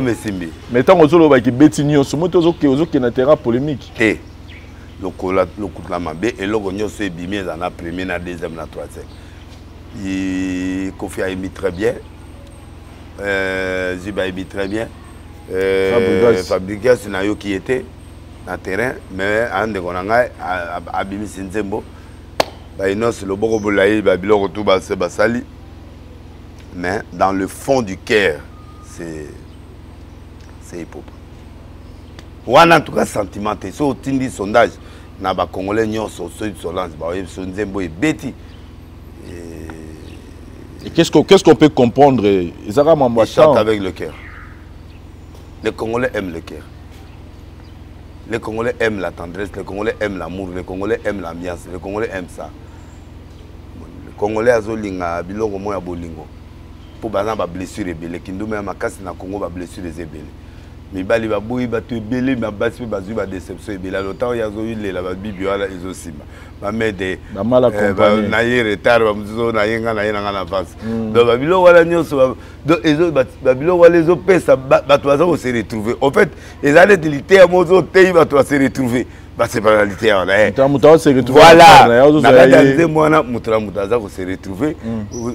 est Simbi. Mais tant que vous avez Betty Nyoso, vous avez un terrain polémique. Et le coup de la mabé et le gagnon c'est bimé dans la première, la deuxième, la troisième. Kofi a émis très bien. Ziba a émis très bien. Fabrigas Nayo qui était dans le terrain, mais en de Gonanga, Abimi Sinzembo, le Borobolai, Babylon, Touba, Sebasali. Mais dans le fond du cœur, c'est hip-hop. Ou en tout cas, sentimenté. Si on dit sondage, na ba Congolais, nous sommes sur Solans, Sinzembo et Betty. Et qu'est-ce qu'on peut comprendre? Ils chantent avec le cœur. Les Congolais aiment le cœur. Les Congolais aiment la tendresse, les Congolais aiment l'amour, les Congolais aiment l'ambiance, les Congolais aiment ça. Les Congolais azolinga bilongo moya bolingo. Pour bazan blessure ebele, kindume makasi na Congo ba blessure ezebele. Mibali ba boyi ba to ebele, ma basi ba zui ba déception ebele. Longtemps ya zo ile la ba bibi wala ezosima. Ba mede ba mala compagnie. Na ye retard ba muzo na yenga na yenga na avance. Donc ba bilo wala nyoso donc ezo ba bilo wala ezo pesa ba to bazo se retrouver. En fait, les années de l'été à mozo tei ba to se retrouver. Ba c'est pas la l'été on là. Muta se retrouver. Voilà. Na dans moi na mutaza ko se retrouver.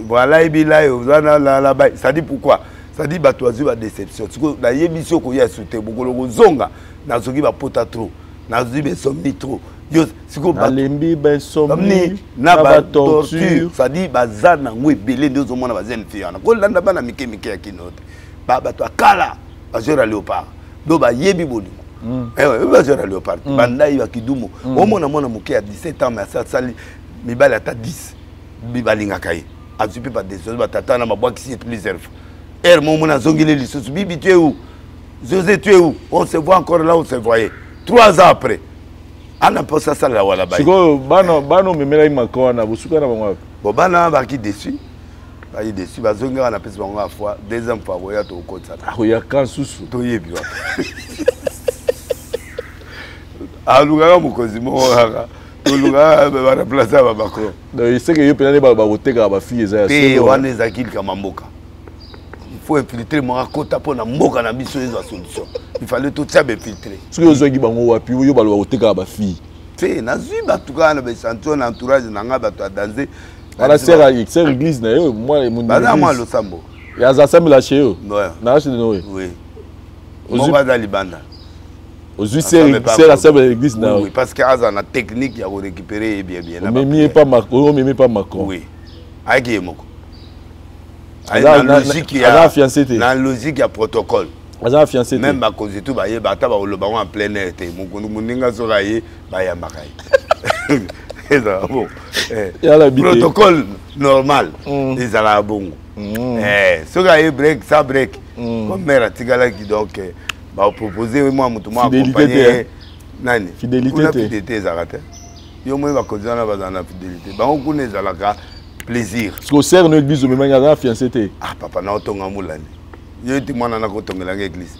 Voilà ebila yo na ba ça dit pourquoi? Ça dit ba to ba déception. La yebiso ko ya souté bokolo zonga na zoki ba pota trop. Na zoki be somni trop. Yo siko ba lembi ben somni na ba torture. Ça dit ba zana ngwe belé ndozo mona ba zen fiana. Ko landa bana mike ya kinote. Ba to akala ba jora léopard. Do ba yebi bodi. Ba jora léopard. Banda yi ba kidumo. O mona moke à 17 ans mais ça sali mi bala ata 10. Bi balinga kai. Azupi pas des ba tata na mabwa qui est plusieurs fois. Mon zongile lisusu bibi tu es où? José tu es où? On se voit encore là où on se voyait 3 ans après. Ana posa ça là wala baï. Siko bano memela imako na busuka na bango. Bon bana ba ki déçu. Ba yi déçu ba zonga na pesa bango à fois deuxième fois voya to kotsa. Ah ya kan susu. To yebi wa. Aluga mukozi mo waka. Toluga ba remplacer ba Macron. Donc il sait que yo penane ba oteka ba fille za. Pe wana zakil kama mboka. Il faut infiltrer mon akota pour na mboka na biso les solutions. Il fallait tout ça infiltrer. Ce que vous avez dit bango wapi yo ba oteka ba fille. Te na zui ba tuka na be chanson entourage na nga ba to danser. Ala sera église na yo moi mon. Ba na moi lo sambo. Ya za sambi la chez yo. Ouais. Na chez no. Oui. Mon va dans Libanda. Aujourd'hui, c'est la sœur de l'église. Oui, parce qu'il y a une technique qui a récupéré bien. On ne m'aimait pas Macron. Oui. Avec qui est Moko? La logique, il y a la logique, il y a protocole. Même à cause de tout, il y a en plein air. Protocole normal. Ils ont la bonne. Ce gars est break, ça break. Comme mère, qui donc proposer moi fidélité. Fidélité, yo moi va causer na bazana fidélité. Ba on connaît za la plaisir. Parce que sert l'église au même moment fiancé. Ah papa na otonga mulani. Yo ti mwana na kotongela l'église.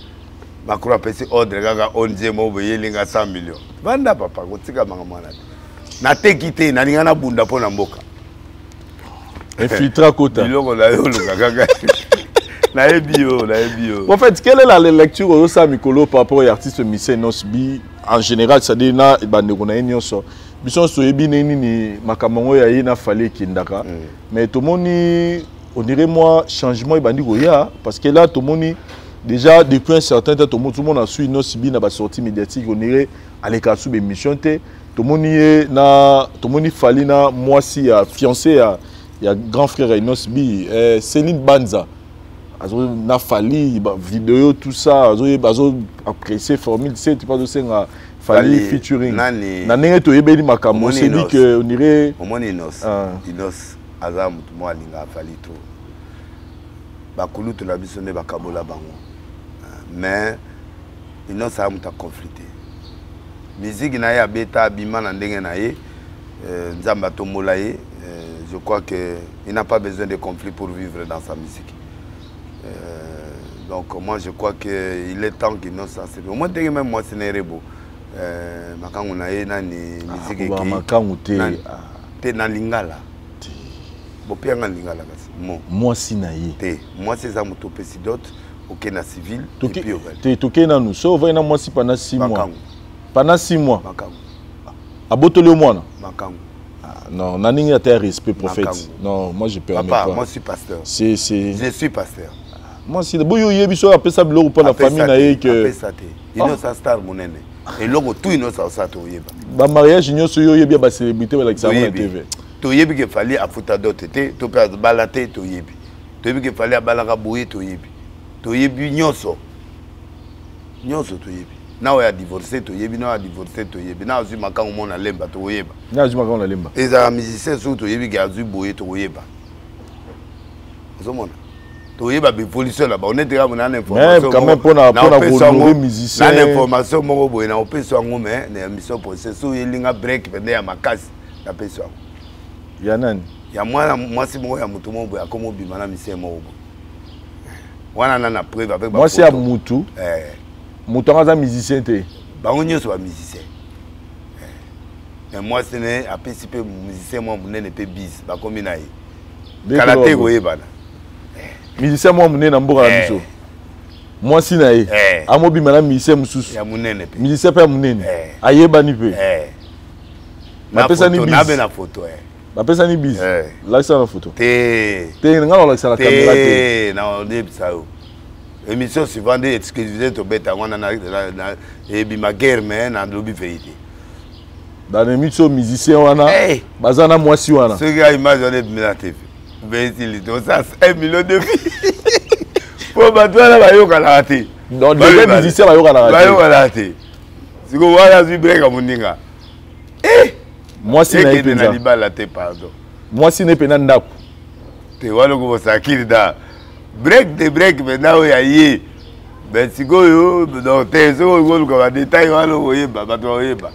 Ba croix pesi ordre gaga 11 mo boye linga 100 millions. Banda papa kotika manga mwana. Na te kité na linga na bunda pona mboka. Infiltra kota. Biloko la yo luka gaga. Na ebio. En fait, quelle est la lecture au sa Mikolo par rapport aux artistes Michel Nosbi en général, ça dit na bandekona nyonso. Bison soyebi ni makamongo ya yena fallait kindaka. Mais tout monde on dirait moi changement et bandi goya parce que là tout le monde déjà depuis un certain temps tout le monde a suivi Nosbi na ba sortie médiatique on dirait aller ka sous émission té tout le monde fallait na moi si ya fiancé ya grand frère Nosbi Céline Banza. Na fali vidéo tout ça azo apprécier formule c'est tu pas de ça fali featuring na nenge to yebeli makambo c'est dit que on dirait au moins Inos azam tout moi linga fali trop bakulu to la biso ne bakabola bango mais Inos a muta conflicté musique na ya beta bima na ndenge na ye nzamba to molaye je crois que il n'a pas besoin de conflit pour vivre dans sa musique. Donc moi je crois qu'il est temps qu'il nous sensibilise. Au moins même moi c'est Nerebo. Makangu na ye na ni musique qui. Makangu te na lingala. Bopia na lingala kasi. Moi si na ye. Te moi c'est ça moto pesidote OK na civil et puis te toké na nous. So va na moi si pendant 6 mois. Pendant 6 mois. Makangu. Abotole moi. Makangu. Non, naningi a respect prophète. Non, moi je permets pas. Moi je suis pasteur. Je suis pasteur. Moi si boyo yebi so appelle ça blog pour la famille na ye que appelle ça te. Innocent star monene. Et logo tout innocent ça to yeba. Ba mariage nyonso yo yebi ba célébrité ba la TV. To yebi que fallait a futa dote te, to pe balate to yebi. To yebi que fallait a balaka boye to yebi. To yebi nyonso. Nyonso to yebi. Na o ya divorcer to yebi na o divorcer to yebi. Na azu makango mona lemba to yeba. Na azu makango na lemba. Eza musicien so to yebi ga azu boye to yeba. Ozomona. Toyeba évolution là-bas on est déjà mon information mais quand même pour na musicien na information moko boye na opeso ngo mais na émission procès so yelinga break pende ya makasi na peso ya nani ya moi si moko ya mutu moko boye akomo bima na musicien moko wana na preuve avec moi c'est ya mutu mutu ngaza musicien te bango nyonso ba musicien mais moi c'est ne apesi pe musicien moi munene pe biz ba komi na ye kalaté koyebana musicien moi munene na mboka na biso moi si na ye amobi mana musicien mususu ya munene pe musicien pe munene ayebani pe na pesa ni biz na be na photo ba pesa ni biz la sa na photo te ngalo la sa la caméra te na on dit ça émission suivante exclusivité to beta wana na e bi ma guerre mais na lobby vérité dans l'émission musicien wana bazana moi si wana ce gars image on est na TV. Ben il doit ça 1 million de filles. Pour battre la bayoka la raté. Donc les musiciens bayoka la raté. Bayoka la raté. Si vous voyez la break à moninga. Moi si na ipenda. Na la te pardon. Moi si na ipenda ndako. Te walo ko sakiri da. Break maintenant ya yi. Ben si go yo donc te so go ko ba détail walo ko yeba ba to yeba.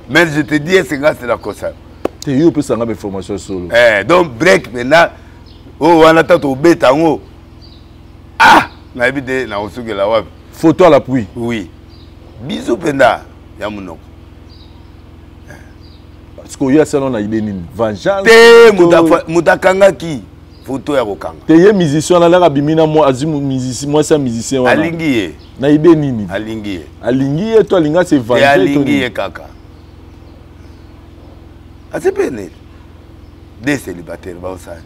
Mais je te dis c'est la cosa. Tu as plus de information solo. Donc break maintenant. Oh, on attend au bétango. Ah, na habité na osuke la wapi. Photo à l'appui. Oui. Bisous penda ya munoko. Parce que y a selon na idée nini. Vengeance. Te mutakanga ki photo ya kokanga. Te ye musicien na la bimina moi azimu musicien moi ça musicien wana. Alingiye. Na idée nini. Alingiye. Alingiye toi linga c'est venger. Alingiye kaka. C'est des célibataires, bah ça.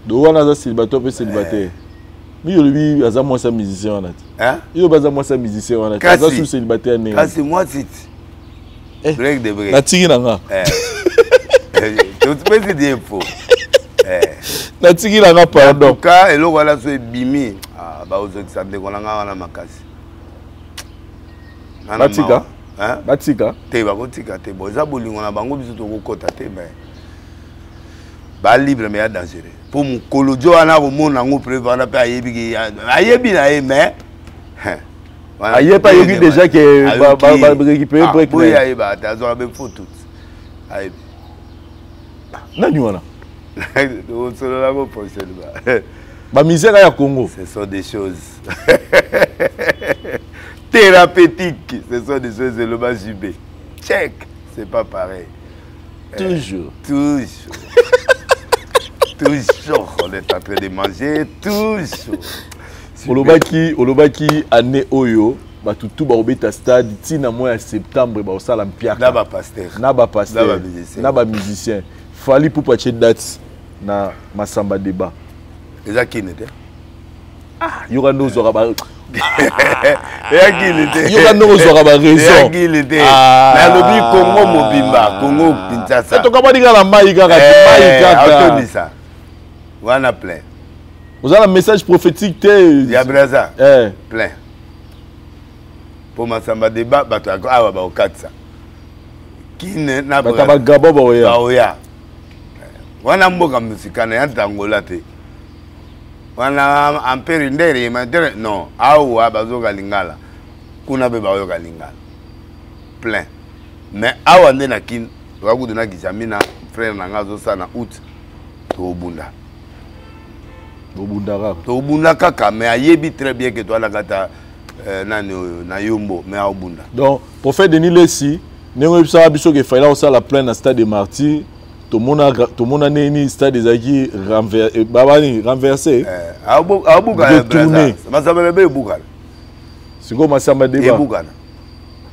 Donc on a des célibataires, célibataires. Mais lui, il a moi sa musicien. Hein? Il a moi sa musicien. Kasi célibataire. Kasi moi c'est break de break. La tigi nanga. Tu peux dire faux. La tigi nanga pardon. En tout cas, et là voilà ce bimi. Ah bah aux autres ça décolanga wana makasi. Batika. Hein? Batika. Te ba kotika te bo za bolingo na bango biso to kokota te ba libre mais dangereux. Pour mon colodio wana ko mona ngo prévana pe ayebi na ye mais aye pas yogi déjà que ba récupérer break. Oui aye ba ta zo ba photo. Aye. Nani wana? On se la go prochaine ba. Ba misère ya Congo. Ce sont des choses thérapeutiques, ce sont des choses de l'homme jubé. Check, c'est pas pareil. Toujours. Toujours, on est en train de manger, toujours. Olobaki année oyo, batutu ba obeta stade tina mois septembre ba osala mpiaka. Na ba pasteur. Na ba musicien. Fali pour patcher date na masamba débat. Déjà qui n'était? Ah, yora no zora ba. Et qui n'était? Yora no zora ba raison. Et qui n'était? Na lobi Congo mobimba, Congo Kinshasa. Et to ka ba dinga na mai kaka, mai kaka. Autonisa. Wana plein. Vous avez un message prophétique te. Ya braza. Plein. Pour masamba débat bato awa ba okatsa. Qui ne na braza. Ba gabo ba oya. Ba oya. Wana mboka musikana ya Angola te. Wana ampere ndere mandere non awa bazoka lingala. Kuna be ba oyoka lingala. Plein. Mais awa ndena kin wakudu na kijamina frère nanga zo sana août to bunda. To bunda kaka mais ayebi très bien que toi la kata na yombo mais au bunda. Donc prophète Denis Lessi nengo bisa biso ke faila osa la pleine na stade de Martyrs. Tout le monde a né stade des Agis renversé. Détourné. C'est comme ça m'a débat.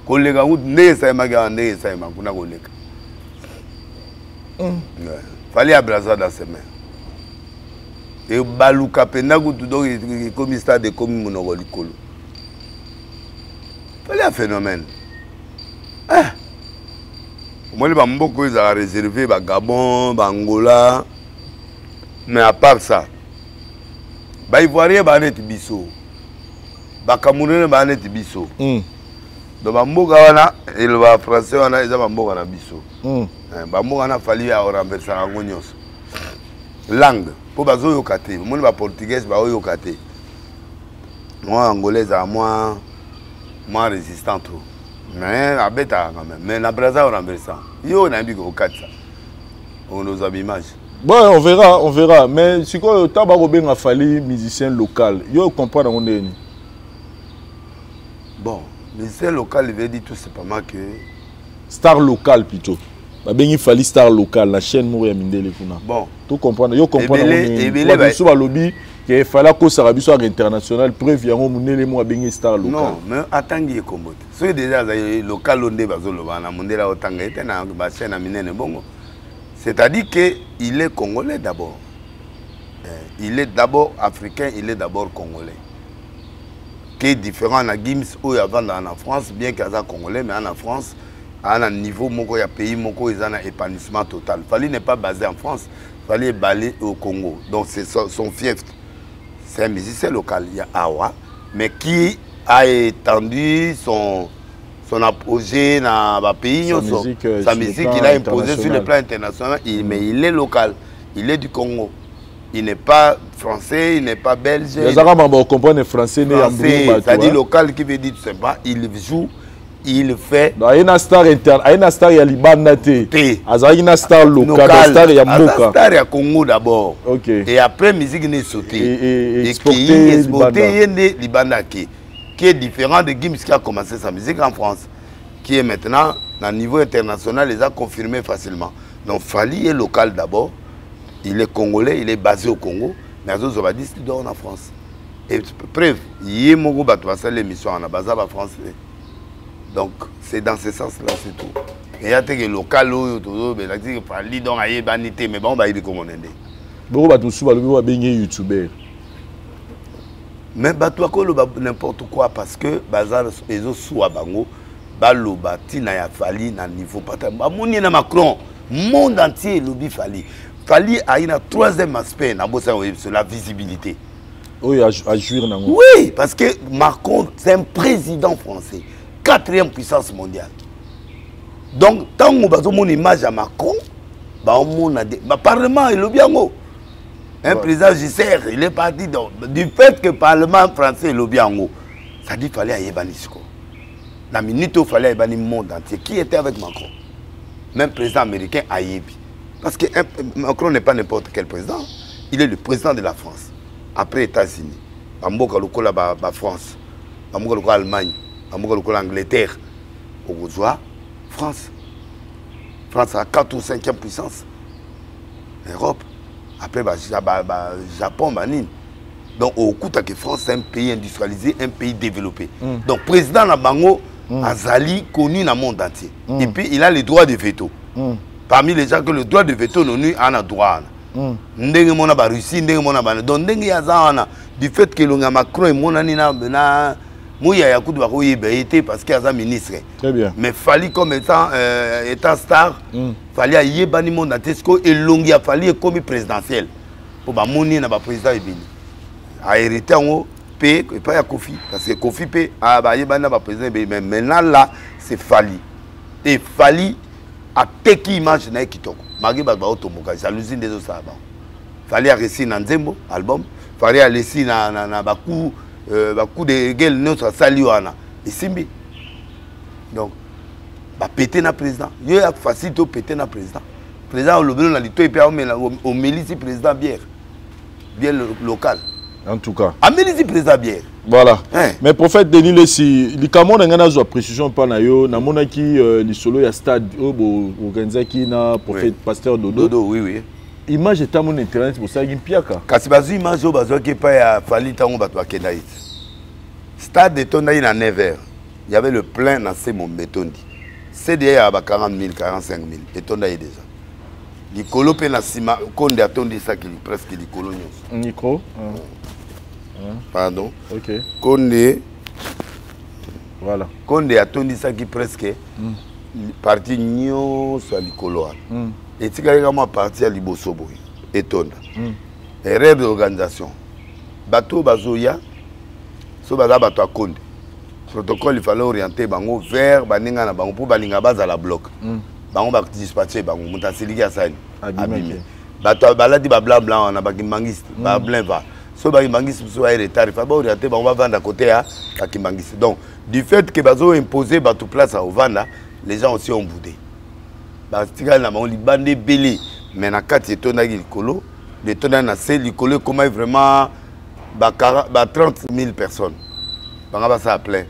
Collègue ou né ça m'a gardé ça m'a kuna collègue. Fallait abraser dans ses mains. Et baluka pena ku tout donc comme stade de comme monogoli kolo. Fallait un phénomène. Moi, les Mboko, ils ont réservé Gabon, Angola. Mais à part ça, les Ivoiriens sont net biso. Les Camerounais sont net biso. Donc, les Mboko, les Français, ils ont Mboko biso. Les Mboko, il fallu renverser la langue. Pour les Yokate, les Portugais, les Yokate. Moi, Angolais, moi résistant trop. Mais la bête quand même. Mais la braza on renverse ça. Yo na biko katsa. On nous a l'image. Bon, on verra. Mais si quoi taba Robin a fallu musicien local. Yo comprendre on est. Bon, musicien local il veut dire tout simplement que star local plutôt. Ba bengi fali star local la chaîne Mouri Mindele kuna. Bon, tout comprendre. Yo comprendre on est. Ba so lobby que fallait que ça rabiso international preuve yango munele mo bengi star local. Non, mais atangi kombote. Soy déjà local onde bazolo bana mundela otanga ete na ba chaîne na minene bongo. C'est-à-dire que il est congolais d'abord. Il est d'abord africain, il est d'abord congolais. Qui est différent na Gims ou avant en France, bien qu'il soit congolais mais en France à un niveau moko ya pays moko ils ont un épanouissement total. Fallait n'est pas basé en France, fallait baler au Congo. Donc c'est son fief. C'est un musicien local, il y a Awa, mais qui a étendu son apogée dans le pays. Sa musique, il a imposé sur le plan international, mais il est local, il est du Congo. Il n'est pas français, il n'est pas belge. Les Arabes comprennent français, c'est-à-dire local qui veut dire tout simplement, il joue, il fait. Il y a une star interne, il y a une star Liban, il y a une star locale, une star Moka. Star à Congo d'abord. Et après, la musique est sautée. Et exportée Liban qui est différent de Gims qui a commencé sa musique en France, qui est maintenant, à niveau international, les a confirmés facilement. Donc, Fali est local d'abord. Il est congolais, il est basé au Congo, mais il y a des étudiants en France. Et preuve, il y a l'émission en base en France. Donc, c'est dans ce sens-là, c'est tout. Et il y a des local, il y a des donc il banité, mais bon, il est comme on est. Beaucoup de youtubeurs. Mais bato n'importe quoi parce que bazar les sous bango baloba tina ya fali na niveau pas moni na Macron monde entier lobi fali a une troisième aspect na bossa c'est la visibilité. Oui, à jouir nango. Oui, parce que Macron c'est un président français, 4e puissance mondiale. Donc tant que bazo mon image à Macron, ba on a parlement il lobi yango. Un président JCR, il est parti du fait que le Parlement français est lobby en haut. Ça dit qu'il fallait aller à Yébanisko. La minute où il fallait aller au monde entier. Qui était avec Macron? Même président américain a Yébi. Parce que Macron n'est pas n'importe quel président. Il est le président de la France. Après les États-Unis. La France. L'Allemagne. L'Angleterre. Au Gouzois, France. France a 4 ou 5e puissance. Europe. Après, Japon, Manine. Donc, au coup, que France, c'est un pays industrialisé, un pays développé. Donc, président Nabango, Azali, connu dans le monde entier. Et puis, il a le droit de veto. Parmi les gens que le droit de veto, nous avons droit. Ndenge mona ba Russie, ndenge mona ba. Donc, ndenge yazana, du fait que l'on a Macron et mon anina, Mouya Yakoud va été parce qu'il y a un ministre. Très bien. Mais fallait comme étant star, fallait y bani mon natesco et longi a fallu comme présidentiel. Pour ba moni na ba président ebini. A hérité en haut P et pas ya Kofi parce que Kofi P a ba yebana ba président ebini mais maintenant là c'est fallait. Et fallait a teki image na kitoko. Magi ba otomoka jalousie des autres ça. Fallait réussir dans Nzembo album, fallait réussir na baku coup de gueule notre saliwana et simbi donc ba péter na président yo a facile péter na président le belo na lito et puis au milice président bière local en tout cas a milice président bière voilà mais prophète Denis Lessi likamon ngana zo précision pa na yo na monaki lisolo ya stade au organizaki na prophète pasteur Dodo oui image est à mon internet pour ça gimpiaka kasi bazu image au bazo qui pas ya fali tango bato akenda it stade de Tondaï na 9h il y avait le plein dans ces mon bétondi c'est déjà à 40 000 45 000 et Tondaï déjà Nicolo pe na sima konde atondi ça qui presque Nicolo nyos micro pardon OK konde voilà konde atondi ça qui presque parti nyos à Nicolo et si quelqu'un m'a parti à Libosobo et Tonda erreur d'organisation bateau bazoya so baza bato a Konde protocole il fallait orienter bango vers baninga na bango pour balinga baza la bloc bango ba dispatcher bango mutasiliki ya sani abime bato baladi ba blanc blanc na bakimbangiste ba blanc va so bakimbangiste so a retard il fallait orienter bango ba vendre à côté ya bakimbangiste donc du fait que bazo imposer bato place à Ovanda les gens aussi ont boudé bastika na bango libande belé mais na kati etondaki likolo le tonda na se likolo comment vraiment 30 000 personnes. Ça a plein.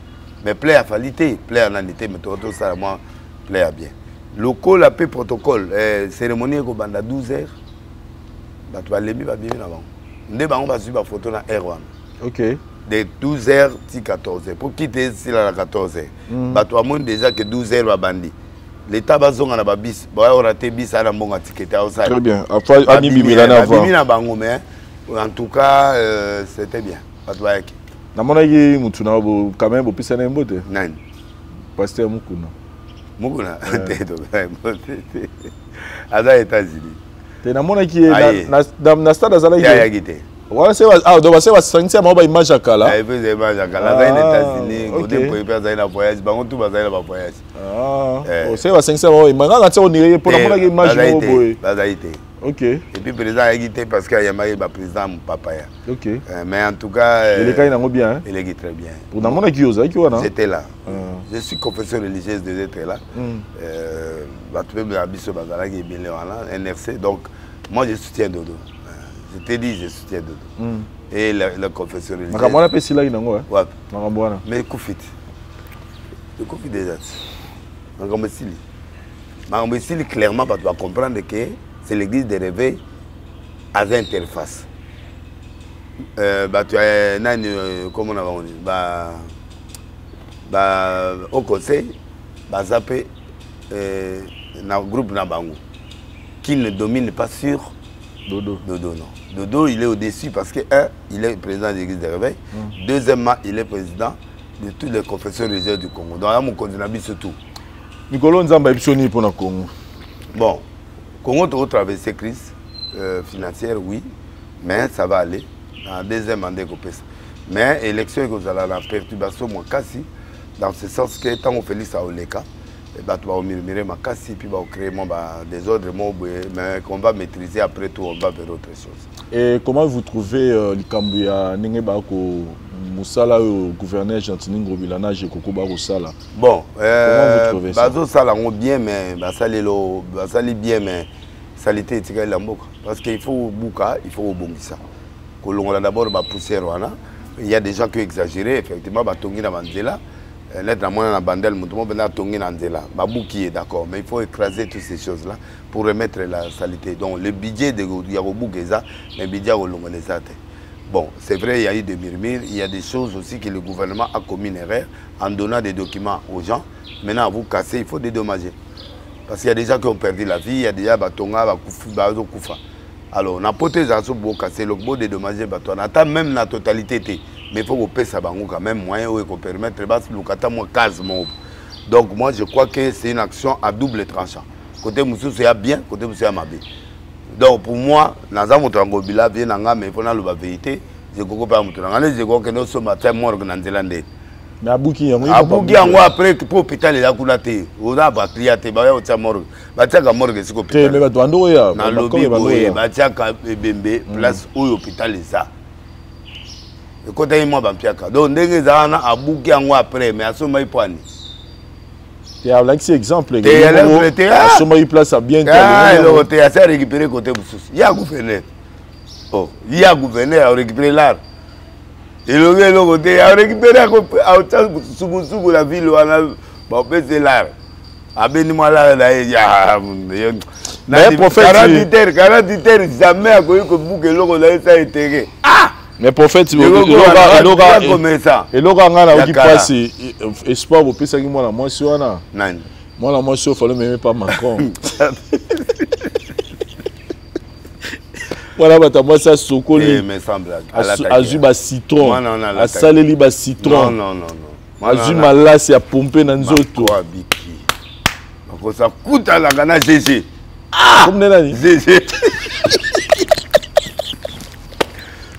Mais plein à qualité, plein à nalité, mais tout ça, moi, plein à bien. Le col a peu protocole, cérémonie au banda 12h. Tu vas l'aimer, va bien avant. Nous va suivre la photo dans R1. OK. De 12h à 14h. Pour quitter ici à 14h. Tu vas déjà que 12h va bandi. L'État va zonga na bis, ba raté bis à la monga ticket à Osaka. Très bien. Après Animi Milana avant. En tout cas, c'était bien. Na monaki mutuna bo quand même bo pisa na mbote. Nani? Pasteur Mukuna. Mukuna teto. Aza États-Unis. Te na monaki na stade azala ya gite. Wala se wa do ba se wa sangisa ma ba image akala. Eh be image akala za ina États-Unis, ngote po ipa za ina voyage, bango tu ba za ina ba voyage. O se wa sangisa ma imanga ngati on ire pour na monaki image mo boy. Baza ite. OK. Et puis président a quitté parce qu'il y a marié le président mon papa. OK. Mais en tout cas il est quand même bien. Il est très bien. Pour na monaki yoza ki wana. J'étais là. Je suis confesseur religieuse de être là. Ba tu peux me abisso bazala qui bien là NRC donc moi je soutiens Dodo. Je t'ai dit je soutiens Dodo. Et le confesseur religieux. Makamwana pe sila inango ouais. Makamwana. Mais Koufit. Le Koufit déjà. Makamesili. Makamesili clairement tu vas comprendre que c'est l'église des réveils à interface. Tu as comment on a au conseil, un groupe Nabango qui ne domine pas sur Dodo. Dodo, non. Dodo, il est au-dessus parce que, un, il est président de l'église de réveil. Deuxièmement, il est président de toutes les confessions religieuses du Congo. Donc là, mon continent, c'est tout. Nicolas Nzamba est pour le Congo. Bon, Congo, tu as traversé crise financière, oui, mais ça va aller. Dans la deuxième année, mais l'élection, vous avez la perturbation, moi, quasi, dans ce sens que tant qu'on fait ça au Leka, tu vas murmurer ma casse, puis va créer des ordres, mais qu'on va maîtriser après tout, on va vers autre chose. Et comment vous trouvez le Cambouya Ningebako Moussala au gouverneur Gentini Ngobilana Jekoko Barosala? Bon, comment vous trouvez ça? Bazo Sala on bien, mais ça lit bien, mais ça l'était tiré la boca. Parce qu'il faut bouka, il faut bongisa. On a d'abord la poussière, il y a des gens qui ont exagéré, effectivement, Batongi na Mandela. L'être à moi dans la bandelle, Babouki est d'accord, mais il faut écraser toutes ces choses-là pour remettre la saleté. Donc le budget de Yarobou Geza, le budget de Longolezate. Bon, c'est vrai, il y a eu des murmures, il y a des choses aussi que le gouvernement a commis une erreur en donnant des documents aux gens. Maintenant, à vous casser, il faut dédommager. Parce qu'il y a des gens qui ont perdu la vie, il y a déjà Batonga, Bakoufa. Alors, on a poté ça pour casser le beau dédommager, on attend même la totalité. Mais il faut que ça quand même moyen pour permettre de. Donc moi je crois que c'est une action à double tranchant. Côté Moussou c'est bien, côté Moussou c'est mal. Donc pour moi, dans un autre angobila bien mais il faut la vérité. Je crois pas je crois que nous sommes à mort dans Zélande. Mais Abouki après pour l'hôpital il a coulé. On a pas cliaté, ba ya mort. Ba tia ka mort que c'est hôpital. Mais ba doando ya. Na lobby ba tia ka bembe place où hôpital ça. Côté moi bampiaka donc ndenge zana abuki yango après mais asoma ipwani tu as l'accès exemple asoma place à bien le côté à récupérer côté boussous il y a gouverneur oh il y a gouverneur à récupérer l'art et le côté à récupérer à sous la ville wana ba pese l'art abeni moi là ya mais prophète 40 heures jamais à ko bouke loko là ça été ah. Mais prophète, il a passe espoir pour penser que moi la motion là. Moi la motion fallait même pas Macron. Voilà bata moi ça sokoli. Mais semble azuba citron. A saleli ba citron. Non. Azuma là c'est à pomper dans nzoto. Ko ça coûte à la gana GG. Ah, comme nani? GG.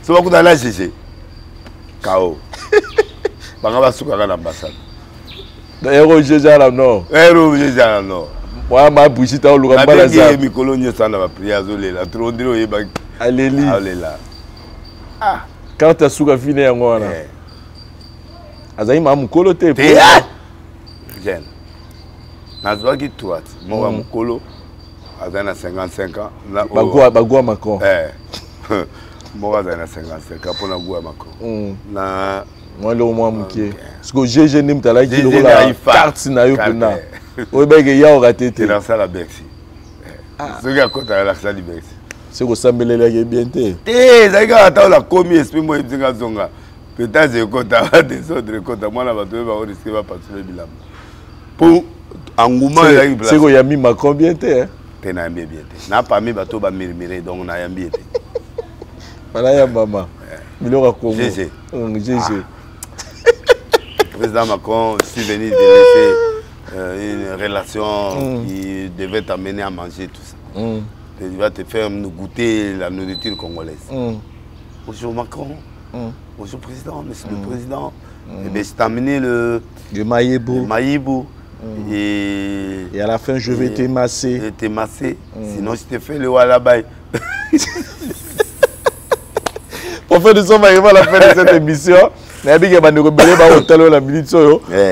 So beaucoup dans la GG. KO. Bangaba soukaka na ambassade. Héros GG là non. Héros GG là non. Wa ma bouchita o luka mbala za. Mi kolonio sana ba prière zolela. Trop ndiro yeba. Aleli. Alela. Ah, quand ta souka fine yango wana. Azai ma mukolo te. Jeune. Nazwa ki tuat. Mo mukolo. Azana 55 ans. Bagua Macron. Moi, j'ai 55 ans pour la goût à Macron. Moi, le moins mouqué. Parce que j'ai n'aime ta like qui la carte na yo pena. O bege ya o raté. C'est dans ça la Bercy. Ce gars quand à l'accent du Bercy. C'est que ça me lègue bien té. Ça gars attend la commis esprit moi dinga zonga. Peut-être je compte à des autres compte moi la va trouver va risquer va passer bilan. Pour engouement c'est que ya mi Macron bien té. Té na bien té. Na pas mi bateau ba murmurer donc na ya bien té. Voilà, ya maman. Milora Congo. GG. GG. Président Macron, je suis venu de laisser une relation qui devait t'amener à manger tout ça. Il va te faire nous goûter la nourriture congolaise. Bonjour Macron. Bonjour Président, Monsieur le Président. Et bien, je t'ai amené le Maïbou. Et à la fin, je vais t'émasser. Sinon, je te fais le Walabaï. Pour faire de ça, on va arriver à la fin de cette émission.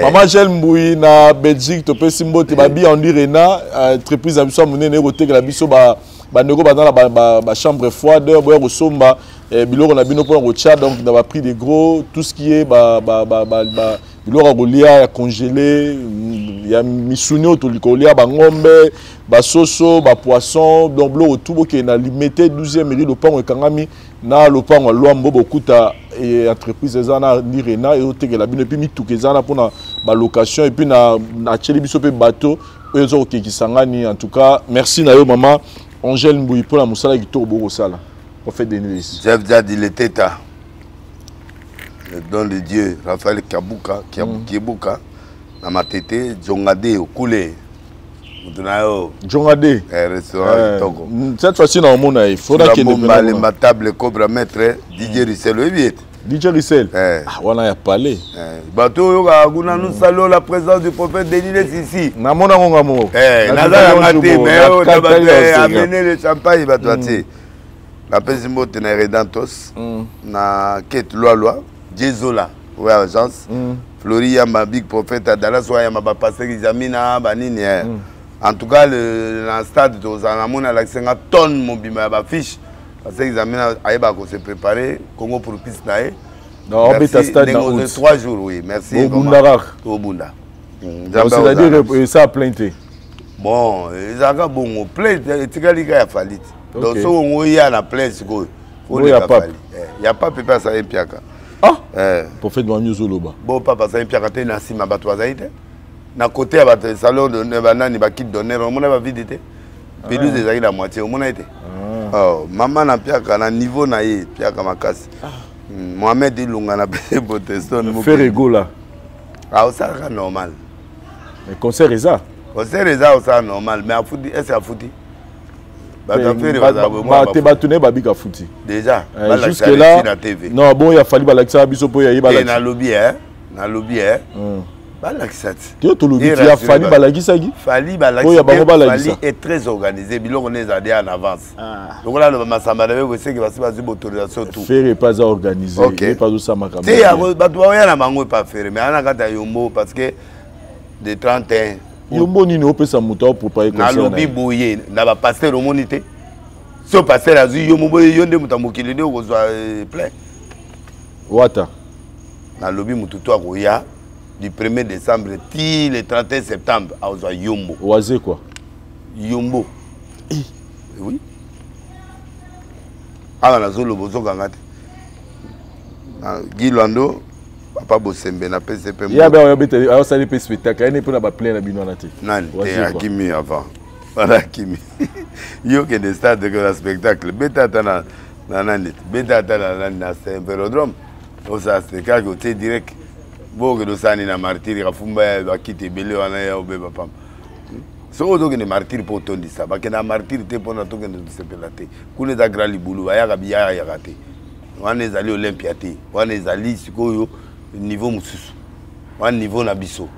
Maman Gel Mboui na Belgique, tu peux simbo te babi en Irena, entreprise abisso monnaie négoté que la biso ba nego ba dans la chambre froide, boya ko somba biloko na bino pour Tchad donc on a pris des gros tout ce qui est biloko kolia congelé, il y a misuni to likolia ba ngombe, ba soso, ba poisson, donc biloko tout qui na limité 12e mairie le pan ekangami na le pan Luambo bokuta et entreprise ezana Irena et oteke la bino puis mitukezana pour na ba location et puis na cheli biso pe bateau ezo okekisangani en tout cas merci na yo maman. Angèle Mbouy pour la Moussala qui tourne au Sala. On fait des nuits. Jeff Diad, il était là. Le don de Dieu, Raphaël Kabuka, Kibuka, Namatete, Djongade, Okoulé. Djongade. Restaurant Togo. Cette fois-ci, dans le monde, il faudra qu'il y ait des matable, Cobra Maître, DJ Rissel, oui, DJ Rissel. On a parlé. Bateau, nous saluons la présence du prophète Denis ici. Namona Ngamo. Amener le champagne, la Pesimo Teneredantos, na Kate Loa, Jézola, ouais, agence. Floria, ma big prophète, Adala, soit ma pasteur Examina, Banini. En tout cas, le stade de Zanamona, la 50 tonnes, mon bima, ma fiche. Parce que Examina, Aïba, qu'on s'est préparé, Congo pour piste naé. Non, on est à stade dans 3 jours, oui. Merci. Au Bundarak. Au Bunda. C'est-à-dire, ça a plainté. Bon, ils ont bon, plainte, tu as dit qu'il y a fallu. Donc, si on y a la plainte, il n'y a pas. Il n'y a pas pépé ça, Piaka. Ah, pour faire de la news au Loba. Bon, papa, ça, Piaka, tu es nassi, ma batoisaïte. Na côté, le salon de Nebanani, il kit donner, on a visité. Puis nous, ils ont la moitié, on a été. Oh, maman n'a Piaka, na niveau naïe, Piaka ma casse. Mohamed Ilunga n'a pas de protestant. Faire égaux là. Ah, ça c'est normal. Mais concert est ça. Concert est ça, normal. Mais à fouti, est-ce à fouti? Tu battu Babika fouti. Déjà. Jusque là. Non, bon, il a fallu balaxer Abisso pour y aller balaxer. Na lobby, hein. Na lobby, hein. Balaxer. Tu as lobby, il a fallu balaxer. Fallu balaxer. Est très organisé. Bilon on est allé en avance. Donc là, le Massamba devait aussi qu'il va se passer l'autorisation tout. Faire pas organisé. Ok. Pas de ça ma caméra. Tu sais, il y a un mango pas faire, mais on a gardé Yombo parce que de 31. Yombo ni no pesa muta pour pas na lobby boye na ba pasteur au monité. Si on pasteur azu Yombo boye yonde mutamokile de kozwa plein. Wata. Na lobby mututo akoya du 1er décembre ti le 31 septembre ozwa Yombo. Oazé quoi? Yombo. Oui. Ah na zolo bozo kangate. Guy Lando papa Bosembe na PCP. Il y a un spectacle, il n'y a pas plein de bino nati. Non, c'est Hakimi avant. Voilà Hakimi. Il y a que des stades de la spectacle. Beta tana nanani. Beta tana na c'est un vélodrome. Donc ça c'est quand tu direct. Bon que nous sani na martyr rafumba va quitter belé wana ya obeba pam. So donc ne martyr pour ton dit ça. Parce que na martyr te pour na to que nous se pelate. Kule za grali bulu aya kabia ya kate. Wana ezali Olympiate. Wana ezali sikoyo niveau mususu wa niveau na biso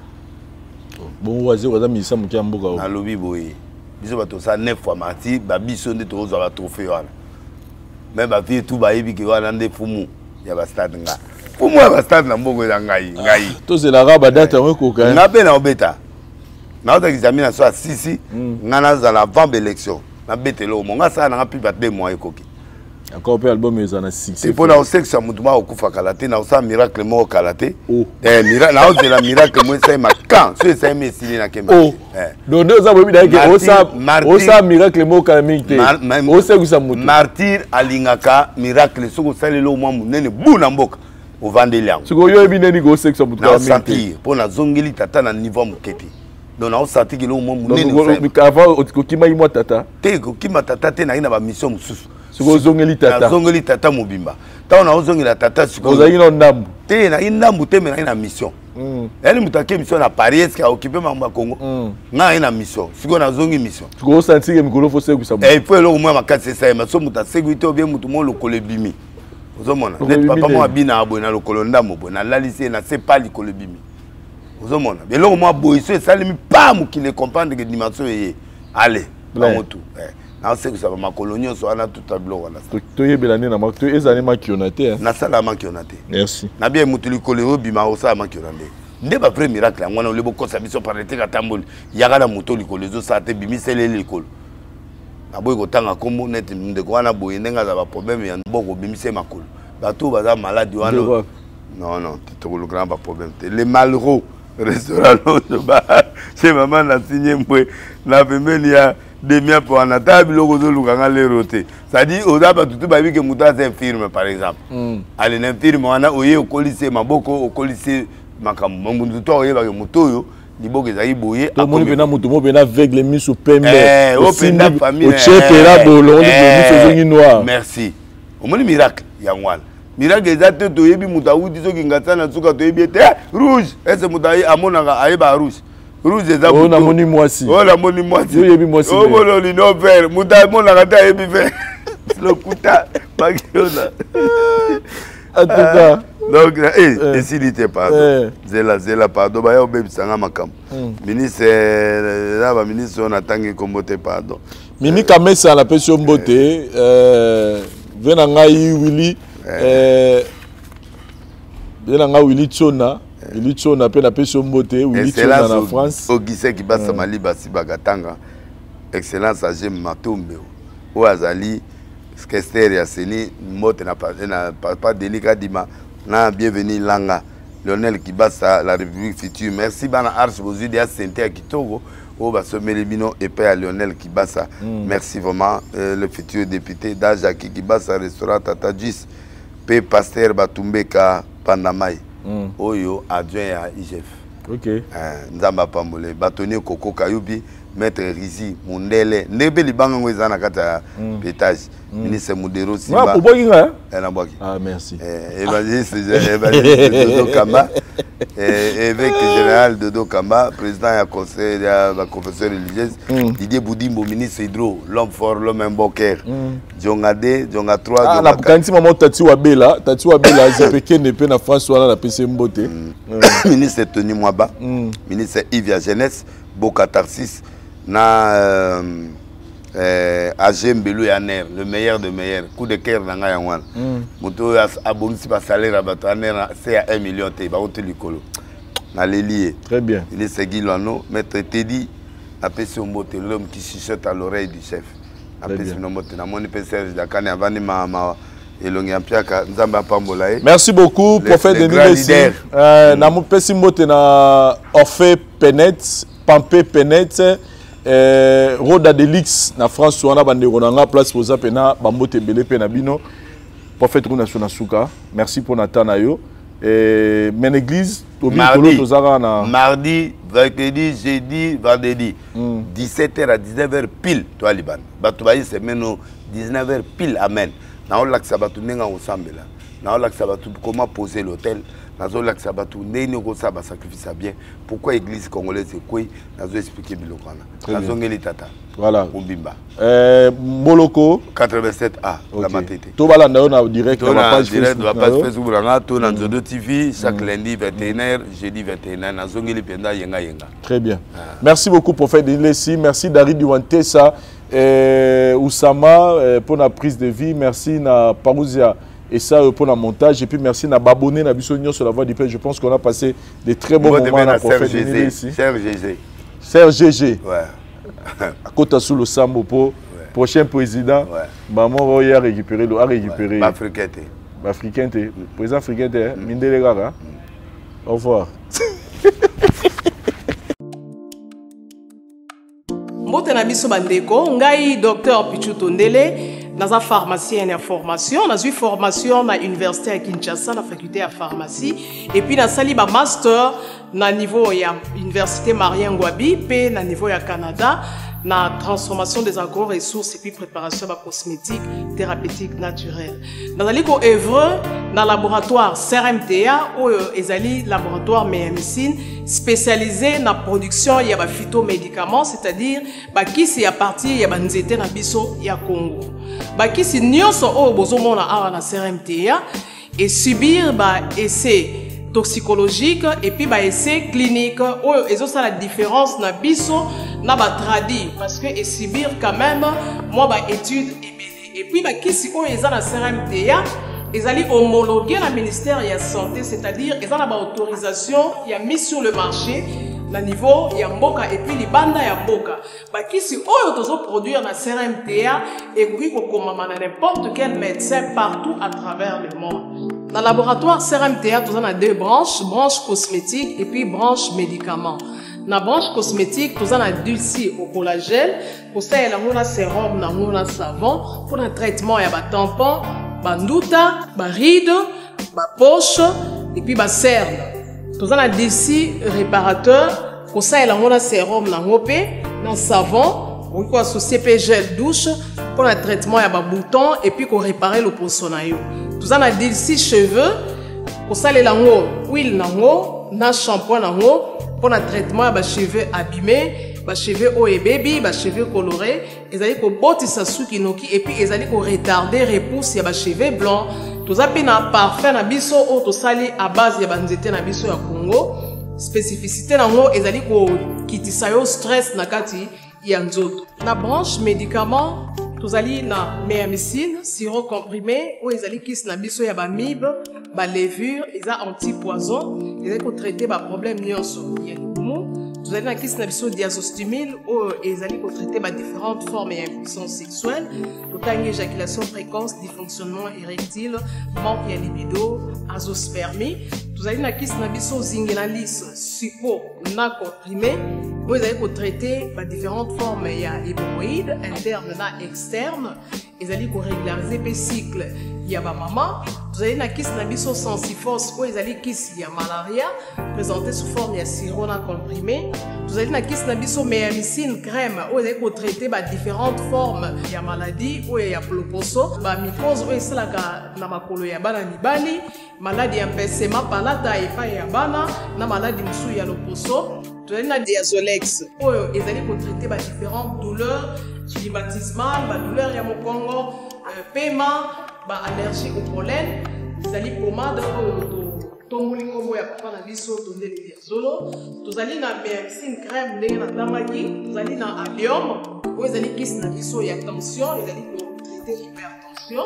bon wazi waza misa mukia mboka na lobi boye biso bato sa 9 fois mati ba biso nde to za ba trophée wana même ba vie tout ba yebi ke wana nde fumu ya ba stade nga fumu ya ba stade na mbongo ya ngai to c'est la raba date en ko ka na pe na obeta na ota examine na so a sisi ngana za la vambe élection na betelo mo nga sa na pi ba 2 mois ekoki. Encore un album ils en a 6. C'est pour la sexe à Moutouma au Koufa Kalaté, na osa miracle mo Kalaté. Miracle, na osa la miracle mo c'est ma quand, c'est ça mais c'est na kema. Oh. Donc deux ans oui d'ailleurs osa miracle mo Kalaté. Osa kusa Moutou. Martyr alingaka miracle soko salelo mo munene bu na mboka. Au Vandelian. Soko yo ebine ni go sexe Moutou. Na senti pour na zongeli tata na niveau muketi. Donc na osa tiki lo mo munene. Donc avant okima imwa tata. Te okima tata te na ina ba mission mususu. Zongeli tata. Zongeli tata mobimba. Ta on a zongeli tata siko. Vous avez une ndambu. Te na ndambu te mais na mission. Elle mutake mission na Paris est-ce a occupé mamba Congo. Na ina mission. Siko na zongi mission. Siko sentir que mikolo faut seko sabu. Il faut le moins makasi ça mais so muta sécurité ou bien mutu mo lokole bimi. Ozomona. Net papa mo abina abo na lokolo ndambo bo na lalisi na c'est pas likolo bimi. Ozomona. Mais lo mo boiso ça lui pas mu qui les comprendre que dimension est allez. Pas motu. Na c'est que ça va ma colonie so ana tout tableau wana. To yebelane na makto ezane makionate. Na sala makionate. Merci. Na bien mutuli kolero bima osa makionate. Nde ba premier miracle ngwana le boko sa biso parete ka tamboli. Yaga na mutuli kolezo sa te bimi sele l'école. Na boy ko tanga kombo net nde ko wana boy ndenga za ba problème ya mboko bimi se makolo. Ba to baza malade wana. Non non, tu le grand pas problème. Les malheureux restaurant de ba. Chez maman na signé mbwe na pembeni ya demi pour en table logo de lukanga les rotés. Ça dit au daba tout ba bi que muta c'est infirme par exemple. Allez infirme wana oye au colisée maboko au colisée makambo mbundu to oye ba ke mutoyo liboke ezali boye akomi pena mutu mo pena aveugle miso pembe openda famille ochepela bolo miso zongi noir merci omoni miracle ya ngwana miracle eza te toyebi mutu awuti soki ngata na suka toyebi ete rouge ese mutu amonaka ayeba rouge rouge eza oh namoni mwasi oh namoni mwasi oyebi mwasi oh bololi no vert mutu amonaka te ayebi vert lokuta bakiona en tout cas donc esilite pardon zela pardon baya obebisanga makambo ministre na baministre oyo natangi kombo te pardon Mimi Kamesa na pesi mbote vena ngai Willy vena ngai Willy Tchona pe na pesi mbote Willy Tchona na France Ogise Kibasa Mali basi bagatanga excellence age Matumbe o azali skester ya seni mote na papa Delika Dima na bienvenue Langa Lionel Kibasa la République future merci bana arche bozudi ya sente ya Kitogo au basomeli bino et père Lionel Kibasa merci vraiment le futur député d'Ajaki Kibasa restaurant Tatadjis pe pasteur Batumbeka Pandamai oyo adjoint à IGF OK nzamba pambole batoni Koko Kayubi maître Rizi Mundele ndebe libanga ngweza na kata pétage ministre Mudero Simba ah merci évangéliste Dodo Kamba évêque général Dodo Kamba président ya conseil ya la confession religieuse Didier Boudimbo ministre hydro l'homme fort l'homme imboker Jongade Jonga 3 ah la kanti maman Tati Wabela zepeke nepe na France wana na PC Mbote ministre Tony Mwaba ministre Yves ya jeunesse Boka Tarsis na Agem Belou Yaner, le meilleur de meilleur, coup de cœur dans la Yawan. Mouto a bonus par salaire à Bataner, c'est à 1 million de barote l'icolo. Na lié. Très bien. Il est segui l'anneau, maître Teddy, a pêché au mot l'homme qui chuchote à l'oreille du chef. A pêché au mot, na mon épaisseur, Dakane, Avani Mama. Merci beaucoup, prophète Denis. Na mon pesi mbote na Orphée Penet, Pampé Penet. Roda Delix na France wana bandeko na nga place poza pena bambote belé pe na bino prophète Runa Sonasuka merci pour natana yo men église mardi mercredi jeudi vendredi 17h à 19h pile toi liban bato bayi semaine 19h pile amen na olakisa bato ndenga osambela na olakisa bato comment poser l'hôtel nazo lakisa bato ndeni ko sa ba sacrifice bien pourquoi église congolaise est quoi nazo expliquer bilokana nazo ngeli tata voilà Ombimba Moloko 87A la matete to balanda yo na direct na page Facebook na to na Nzodo TV chaque lundi 21h jeudi 21h nazo ngeli penda yenga très bien merci beaucoup prophète Delesi merci David Duantesa Oussama pour la prise de vie merci na Parousia et ça pour le montage et puis merci à Babonné na Bissonio sur la voie du père je pense qu'on a passé des très bons moments à prophète ici Serge GG ouais à côté sous le Sambo pour prochain président maman va récupérer le africain président africain Mindele Gaga au revoir mbote na biso bandeko ngai docteur Pichu Tondele naza pharmacien en formation nazui formation na université à Kinshasa na faculté à pharmacie et puis na sali ba master na niveau ya université Marien Ngouabi pe na niveau ya Canada na transformation des agro-ressources et puis préparation de cosmétiques thérapeutiques naturelles. Dans le ko œuvre dans laboratoire CRMTA ou ezali laboratoire médecine spécialisé dans la production de phytomédicaments, c'est-à-dire bakisi ya partie ya banzete na biso ya Congo. Bakisi nyonso o bozomona awa na CRMTA et subir ba essai toxicologique et puis ba essai clinique ou ezo ça la différence na biso na ba tradi parce que et subir quand même moi ba étude et puis ba kisi o eza na CRMTA ezali homologué na ministère de la santé c'est-à-dire ezana ba autorisation ya mise sur le marché na niveau ya mboka et puis libanda ya mboka ba kisi oyo tozo produire na CRMTA et puis ko komama na n'importe quel médecin partout à travers le monde. Dans le laboratoire CRMTA, nous avons deux branches, branche cosmétique et puis branche médicaments. Dans la branche cosmétique, nous avons dulci au collagène, pour ça, il y a un sérum, un savon, pour un traitement, il y a un tampon, un ndouta, un ride, un poche, et puis un cerne. Nous avons dulci réparateur, kosalela ngo na sérum nango pe na savon okoki koassocie pe gel douche pour le traitement ya babouton et puis koréparer loposo na yo. Toza na dilsi cheveux kosalela ngo huile nango na shampoing nango pour le traitement ya bacheveux abîmés, bacheveux oyo ebebi, bacheveux colorés, ezali kobotisa suki noki et puis ezali koretarder repousse ya bacheveux blancs. Toza pe na parfum na biso oyo tosali à base ya banzete na biso ya Congo. Spécificité nango ezali kokitisa yo stress na kati ya nzoto. Na branche médicament tozali na méamycine, sirop comprimé oyo ezali kisi na biso ya bamibe, balevure, eza anti-poison, ezali kotraite baproblème nyonso ya libumu. Tozali na kisi na biso diazostimile oyo ezali kotraite différentes formes ya impuissance sexuelle, totangi éjaculation précoce, dysfonctionnement érectile, manque ya libido, azoospermie. Tozali na kisi na biso zingenalis, supo na comprimé oyo ezali kotraite différentes formes ya hémorroïde interne na externe, ezali korégulariser pe cycle ya bamama. Tozali na kisi na biso sensifos oyo ezali kisi ya malaria présenté sous forme ya sirop na comprimé. Tozali na kisi na biso méamycine crème oyo ezali kotraite différentes formes ya maladie oyo ya ploposo, bamycose oyo esalaka na makolo ya bana mibali, maladie ya mpesema palata epai ya bana na maladie mosusu ya loposo. Tozali na diazolex oyo ezali kotraite différentes douleurs climatismales, douleurs ya mokongo, paiement, allergie au pollen. Ezali pomade oyo tongoli nkombo ya papa na biso tondeli ya zolo. Tozali na méamycine crème ndenge natambaki. Tozali na allium oyo ezali kisi na biso ya tension, ezali kotraite hypertension.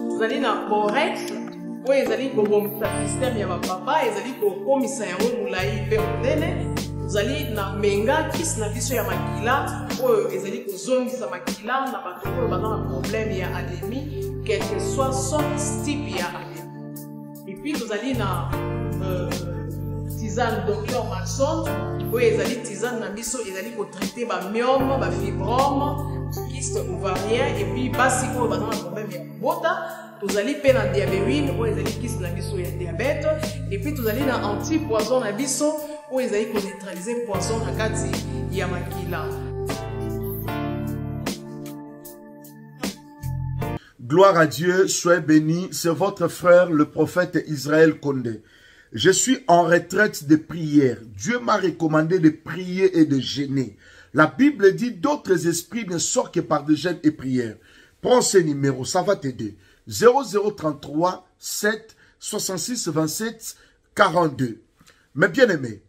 Tozali na borex oyo ezali kobomisa système ya bapapa, ezali kokomisa yango molai mpe monene. Tozali na menga kisi na biso ya makila oyo ezali kozongisa makila na bato oyo baza na problème ya anémie, quel que soit son type ya anémie. Et puis tozali na tisane Dr Maxon oyo ezali tisane na biso ezali kotraite bamyome, bafibrome, kyste ovarien et puis basi oyo baza na problème ya kobota. Tozali pe na diabétine oyo ezali kisi na biso ya diabète et puis tozali na anti-poison na biso oyo ezali koneutraliser poison na kati ya makila. Gloire à Dieu, soyez bénis. C'est votre frère, le prophète Israël Condé. Je suis en retraite de prière. Dieu m'a recommandé de prier et de jeûner. La Bible dit d'autres esprits ne sortent que par des jeûnes et prières. Prends ce numéro, ça va t'aider. 0033 7 66 27 42. Mais bien aimé,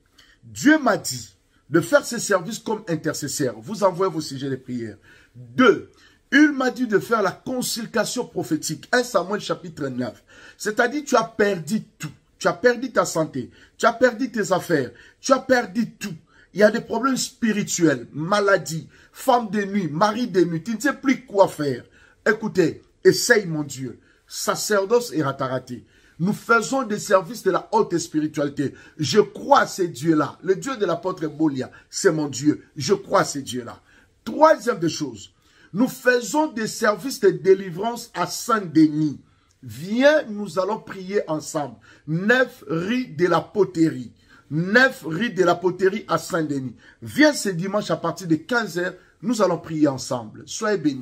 Dieu m'a dit de faire ce service comme intercesseur. Vous envoyez vos sujets de prière. 2. Il m'a dit de faire la consultation prophétique. 1 Samuel chapitre 9. C'est-à-dire tu as perdu tout. Tu as perdu ta santé. Tu as perdu tes affaires. Tu as perdu tout. Il y a des problèmes spirituels, maladies, femme de nuit, mari de nuit. Tu ne sais plus quoi faire. Écoutez, essaye mon Dieu. Sacerdoce et rataraté. Nous faisons des services de la haute spiritualité. Je crois à ces dieux-là. Le Dieu de l'apôtre Bolia, c'est mon Dieu. Je crois à ces dieux-là. Troisième des choses. Nous faisons des services de délivrance à Saint-Denis. Viens, nous allons prier ensemble. 9 rue de la Poterie. 9 rue de la Poterie à Saint-Denis. Viens ce dimanche à partir de 15 h. Nous allons prier ensemble. Soyez bénis.